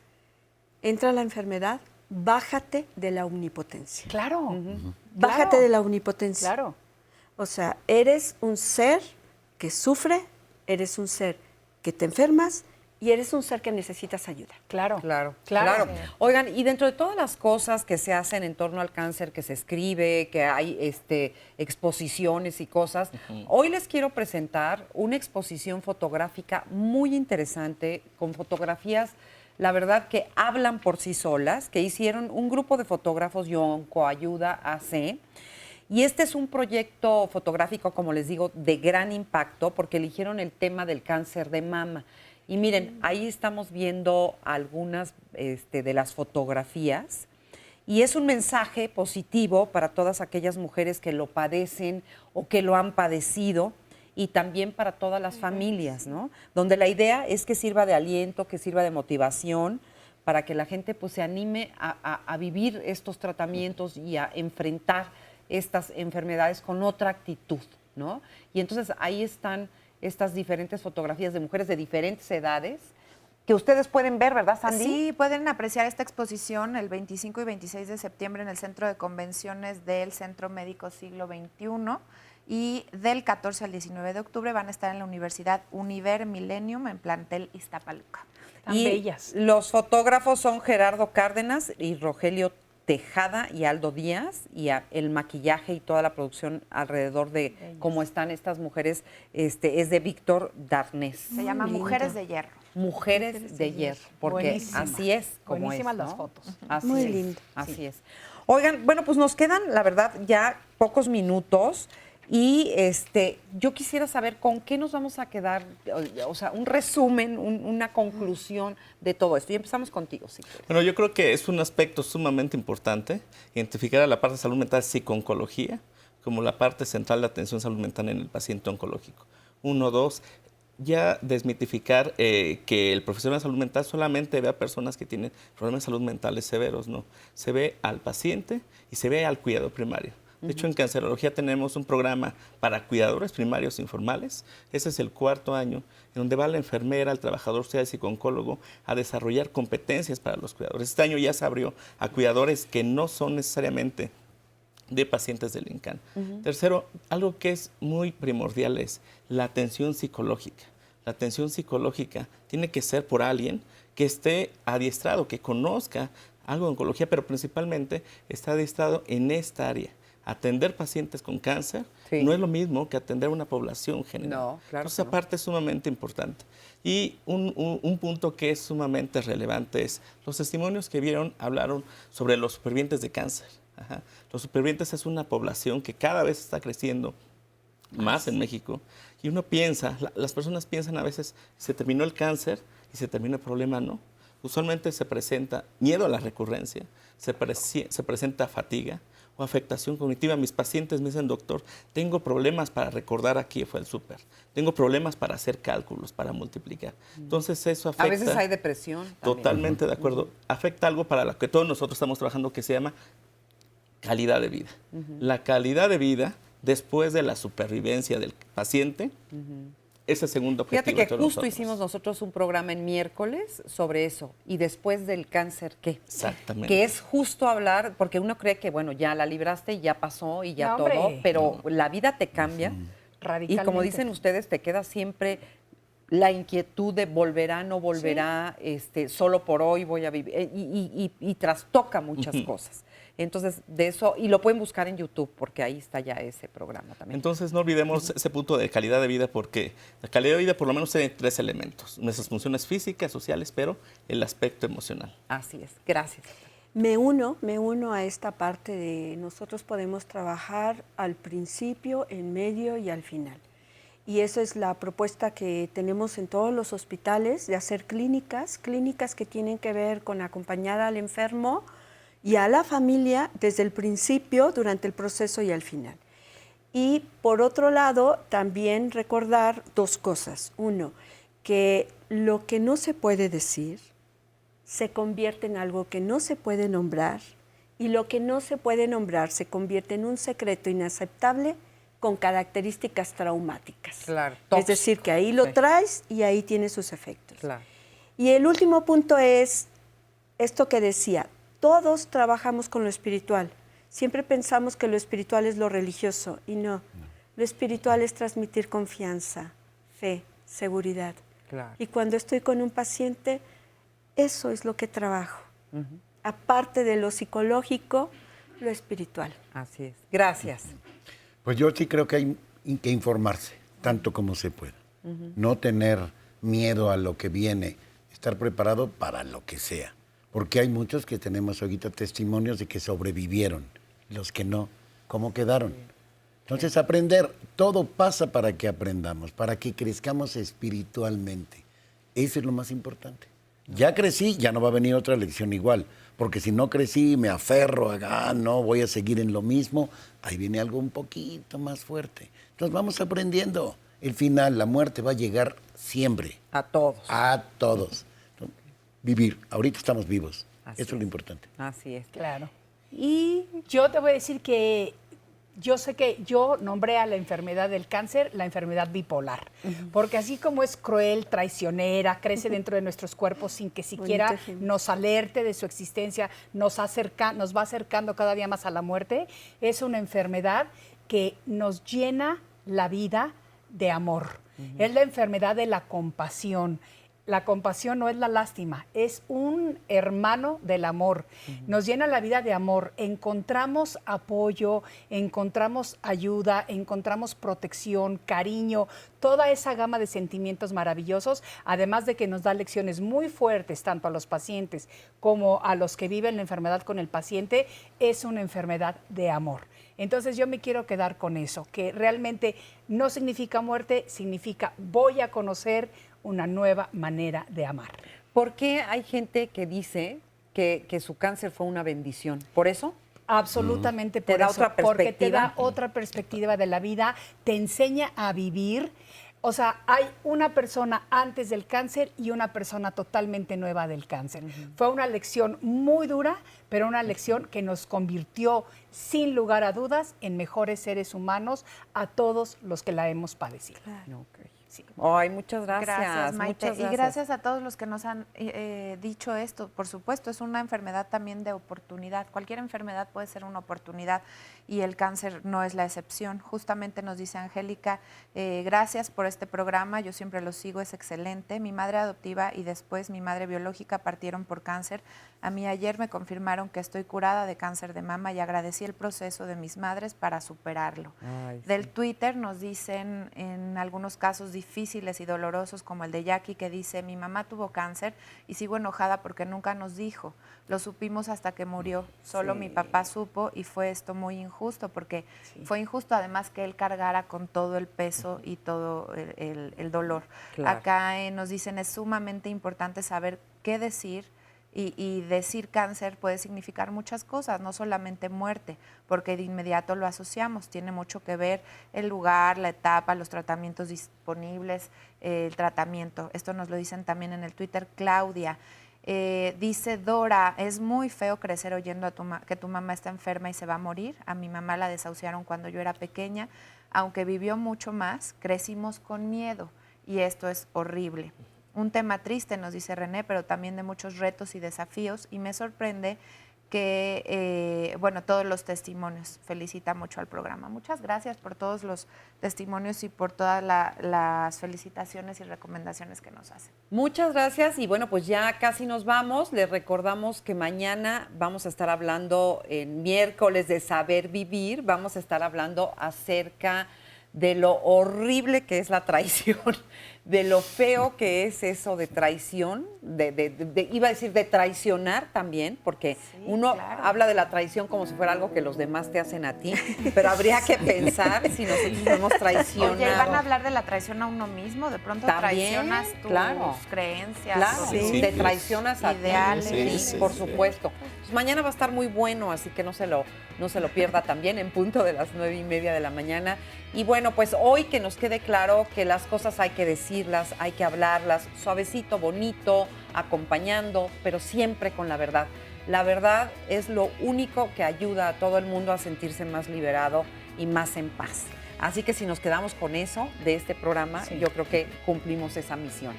entra la enfermedad, bájate de la omnipotencia. Claro. Bájate Claro. de la omnipotencia. Claro. O sea, eres un ser que sufre, eres un ser que te enfermas y eres un ser que necesitas ayuda. Claro. Claro. Oigan, y dentro de todas las cosas que se hacen en torno al cáncer, que se escribe, que hay exposiciones y cosas, hoy les quiero presentar una exposición fotográfica muy interesante, con fotografías, la verdad, que hablan por sí solas, que hicieron un grupo de fotógrafos, Yonco Ayuda AC. Y este es un proyecto fotográfico, como les digo, de gran impacto, porque eligieron el tema del cáncer de mama. Y miren, ahí estamos viendo algunas de las fotografías. Y es un mensaje positivo para todas aquellas mujeres que lo padecen o que lo han padecido, y también para todas las familias, ¿no? Donde la idea es que sirva de aliento, que sirva de motivación, para que la gente pues se anime a vivir estos tratamientos y a enfrentar estas enfermedades con otra actitud, ¿no? Y entonces ahí están estas diferentes fotografías de mujeres de diferentes edades que ustedes pueden ver, ¿verdad, Sandy? Sí, pueden apreciar esta exposición el 25 y 26 de septiembre en el Centro de Convenciones del Centro Médico Siglo XXI, y del 14 al 19 de octubre van a estar en la Universidad Univer Millennium en plantel Iztapaluca. Tan y bellas. Los fotógrafos son Gerardo Cárdenas y Rogelio Tejada y Aldo Díaz, y el maquillaje y toda la producción alrededor de cómo están estas mujeres es de Víctor Darnés. Se llama Mujeres de Hierro. Mujeres de Hierro, porque Buenísima. así es como Buenísimas es, las ¿no? fotos. Así Muy es, lindo. Así es. Oigan, bueno, pues nos quedan, la verdad, ya pocos minutos. Y yo quisiera saber con qué nos vamos a quedar, o sea, un resumen, una conclusión de todo esto. Y empezamos contigo, si quieres. Bueno, yo creo que es un aspecto sumamente importante identificar a la parte de salud mental psico-oncología como la parte central de atención salud mental en el paciente oncológico. 1, 2, ya desmitificar que el profesional de salud mental solamente ve a personas que tienen problemas de salud mentales severos, no. Se ve al paciente y se ve al cuidador primario. De hecho, en cancerología tenemos un programa para cuidadores primarios informales. Ese es el 4º año, en donde va la enfermera, el trabajador social, el psicooncólogo, a desarrollar competencias para los cuidadores. Este año ya se abrió a cuidadores que no son necesariamente de pacientes del INCAN. Tercero, algo que es muy primordial es la atención psicológica. La atención psicológica tiene que ser por alguien que esté adiestrado, que conozca algo de oncología, pero principalmente está adiestrado en esta área. Atender pacientes con cáncer no es lo mismo que atender a una población general. No, claro. Esa parte es sumamente importante. Y un punto que es sumamente relevante es los testimonios que hablaron sobre los supervivientes de cáncer. Ajá. Los supervivientes es una población que cada vez está creciendo más en México. Y uno piensa, las personas piensan a veces, se terminó el cáncer y se terminó el problema, no. Usualmente se presenta miedo a la recurrencia, se presenta fatiga, o afectación cognitiva. Mis pacientes me dicen, doctor, tengo problemas para recordar a quién fue el súper, tengo problemas para hacer cálculos, para multiplicar. Entonces eso afecta. A veces hay depresión también. Totalmente de acuerdo. Afecta algo para lo que todos nosotros estamos trabajando que se llama calidad de vida. La calidad de vida después de la supervivencia del paciente. Ese segundo objetivo. Fíjate que de todos justo nosotros. hicimos nosotros un programa en miércoles sobre eso. Y después del cáncer, ¿qué? Exactamente. Que es justo hablar, porque uno cree que, bueno, ya la libraste y ya pasó y ya No, todo, hombre. pero la vida te cambia. Y Radicalmente. como dicen ustedes, te queda siempre la inquietud de volverá, no volverá, solo por hoy voy a vivir. Y trastoca muchas cosas. Entonces, de eso, y lo pueden buscar en YouTube, porque ahí está ya ese programa también. Entonces, no olvidemos ese punto de calidad de vida, porque la calidad de vida por lo menos tiene 3 elementos. Nuestras funciones físicas, sociales, pero el aspecto emocional. Así es. Gracias. Me uno a esta parte de nosotros podemos trabajar al principio, en medio y al final. Y eso es la propuesta que tenemos en todos los hospitales, de hacer clínicas que tienen que ver con acompañar al enfermo y a la familia desde el principio, durante el proceso y al final. Y por otro lado, también recordar 2 cosas. Uno, que lo que no se puede decir se convierte en algo que no se puede nombrar, y lo que no se puede nombrar se convierte en un secreto inaceptable con características traumáticas. Claro, es decir, que ahí lo traes y ahí tiene sus efectos. Claro. Y el último punto es esto que decía, todos trabajamos con lo espiritual. Siempre pensamos que lo espiritual es lo religioso y no. Lo espiritual es transmitir confianza, fe, seguridad. Claro. Y cuando estoy con un paciente, eso es lo que trabajo. Aparte de lo psicológico, lo espiritual. Así es. Gracias. Pues yo sí creo que hay que informarse, tanto como se pueda. No tener miedo a lo que viene, estar preparado para lo que sea. Porque hay muchos que tenemos ahorita testimonios de que sobrevivieron, los que no, ¿cómo quedaron? Entonces aprender, todo pasa para que aprendamos, para que crezcamos espiritualmente. Eso es lo más importante. Ya crecí, ya no va a venir otra lección igual, porque si no crecí, me aferro, no, voy a seguir en lo mismo, ahí viene algo un poquito más fuerte. Entonces vamos aprendiendo. El final, la muerte va a llegar siempre. A todos. A todos. Vivir, ahorita estamos vivos. Eso es lo importante. Así es. Claro. Y yo te voy a decir que yo sé que yo nombré a la enfermedad del cáncer la enfermedad bipolar, porque así como es cruel, traicionera, crece dentro de nuestros cuerpos sin que siquiera nos alerte de su existencia, nos va acercando cada día más a la muerte, es una enfermedad que nos llena la vida de amor. Es la enfermedad de la compasión. La compasión no es la lástima, es un hermano del amor. Nos llena la vida de amor. Encontramos apoyo, encontramos ayuda, encontramos protección, cariño, toda esa gama de sentimientos maravillosos, además de que nos da lecciones muy fuertes tanto a los pacientes como a los que viven la enfermedad con el paciente. Es una enfermedad de amor. Entonces yo me quiero quedar con eso, que realmente no significa muerte, significa voy a conocer una nueva manera de amar. ¿Por qué hay gente que dice que su cáncer fue una bendición? ¿Por eso? Absolutamente por ¿Te da eso, otra porque te perspectiva? da otra perspectiva de la vida, te enseña a vivir. O sea, hay una persona antes del cáncer y una persona totalmente nueva del cáncer. Fue una lección muy dura, pero una lección que nos convirtió, sin lugar a dudas, en mejores seres humanos a todos los que la hemos padecido. Okay. Sí. Ay, muchas gracias. Gracias, Maite. Muchas gracias. Y gracias a todos los que nos han dicho esto. Por supuesto, es una enfermedad también de oportunidad. Cualquier enfermedad puede ser una oportunidad y el cáncer no es la excepción. Justamente nos dice Angélica, gracias por este programa, yo siempre lo sigo, es excelente. Mi madre adoptiva y después mi madre biológica partieron por cáncer. A mí ayer me confirmaron que estoy curada de cáncer de mama y agradecí el proceso de mis madres para superarlo. Ay, sí. Del Twitter nos dicen en algunos casos difíciles y dolorosos como el de Jackie, que dice, mi mamá tuvo cáncer y sigo enojada porque nunca nos dijo. Lo supimos hasta que murió. Solo mi papá supo y fue esto muy injusto porque fue injusto además que él cargara con todo el peso y todo el dolor. Claro. Acá nos dicen, es sumamente importante saber qué decir Y decir cáncer puede significar muchas cosas, no solamente muerte, porque de inmediato lo asociamos. Tiene mucho que ver el lugar, la etapa, los tratamientos disponibles, el tratamiento. Esto nos lo dicen también en el Twitter. Claudia dice Dora, es muy feo crecer oyendo que tu mamá está enferma y se va a morir. A mi mamá la desahuciaron cuando yo era pequeña. Aunque vivió mucho más, crecimos con miedo y esto es horrible. Un tema triste, nos dice René, pero también de muchos retos y desafíos, y me sorprende que, todos los testimonios. Felicita mucho al programa. Muchas gracias por todos los testimonios y por todas las felicitaciones y recomendaciones que nos hacen. Muchas gracias y bueno, pues ya casi nos vamos. Les recordamos que mañana vamos a estar hablando, en miércoles de Saber Vivir, vamos a estar hablando acerca de lo horrible que es la traición, de lo feo que es eso de traición, iba a decir de traicionar también, porque uno habla de la traición como si fuera algo que los demás te hacen a ti, pero habría que pensar si nosotros hemos traicionado. Oye, ¿van a hablar de la traición a uno mismo? De pronto también, traicionas tus creencias, te traicionas a ideales. Sí, por supuesto. Pues mañana va a estar muy bueno, así que no se lo pierda también en punto de las 9:30 de la mañana. Y bueno, pues hoy que nos quede claro que las cosas hay que decirlas, hay que hablarlas, suavecito, bonito, acompañando, pero siempre con la verdad. La verdad es lo único que ayuda a todo el mundo a sentirse más liberado y más en paz. Así que si nos quedamos con eso de este programa, yo creo que cumplimos esa misión.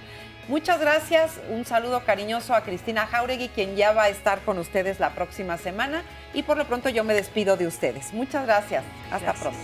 Muchas gracias, un saludo cariñoso a Cristina Jáuregui, quien ya va a estar con ustedes la próxima semana, y por lo pronto yo me despido de ustedes. Muchas gracias, hasta pronto.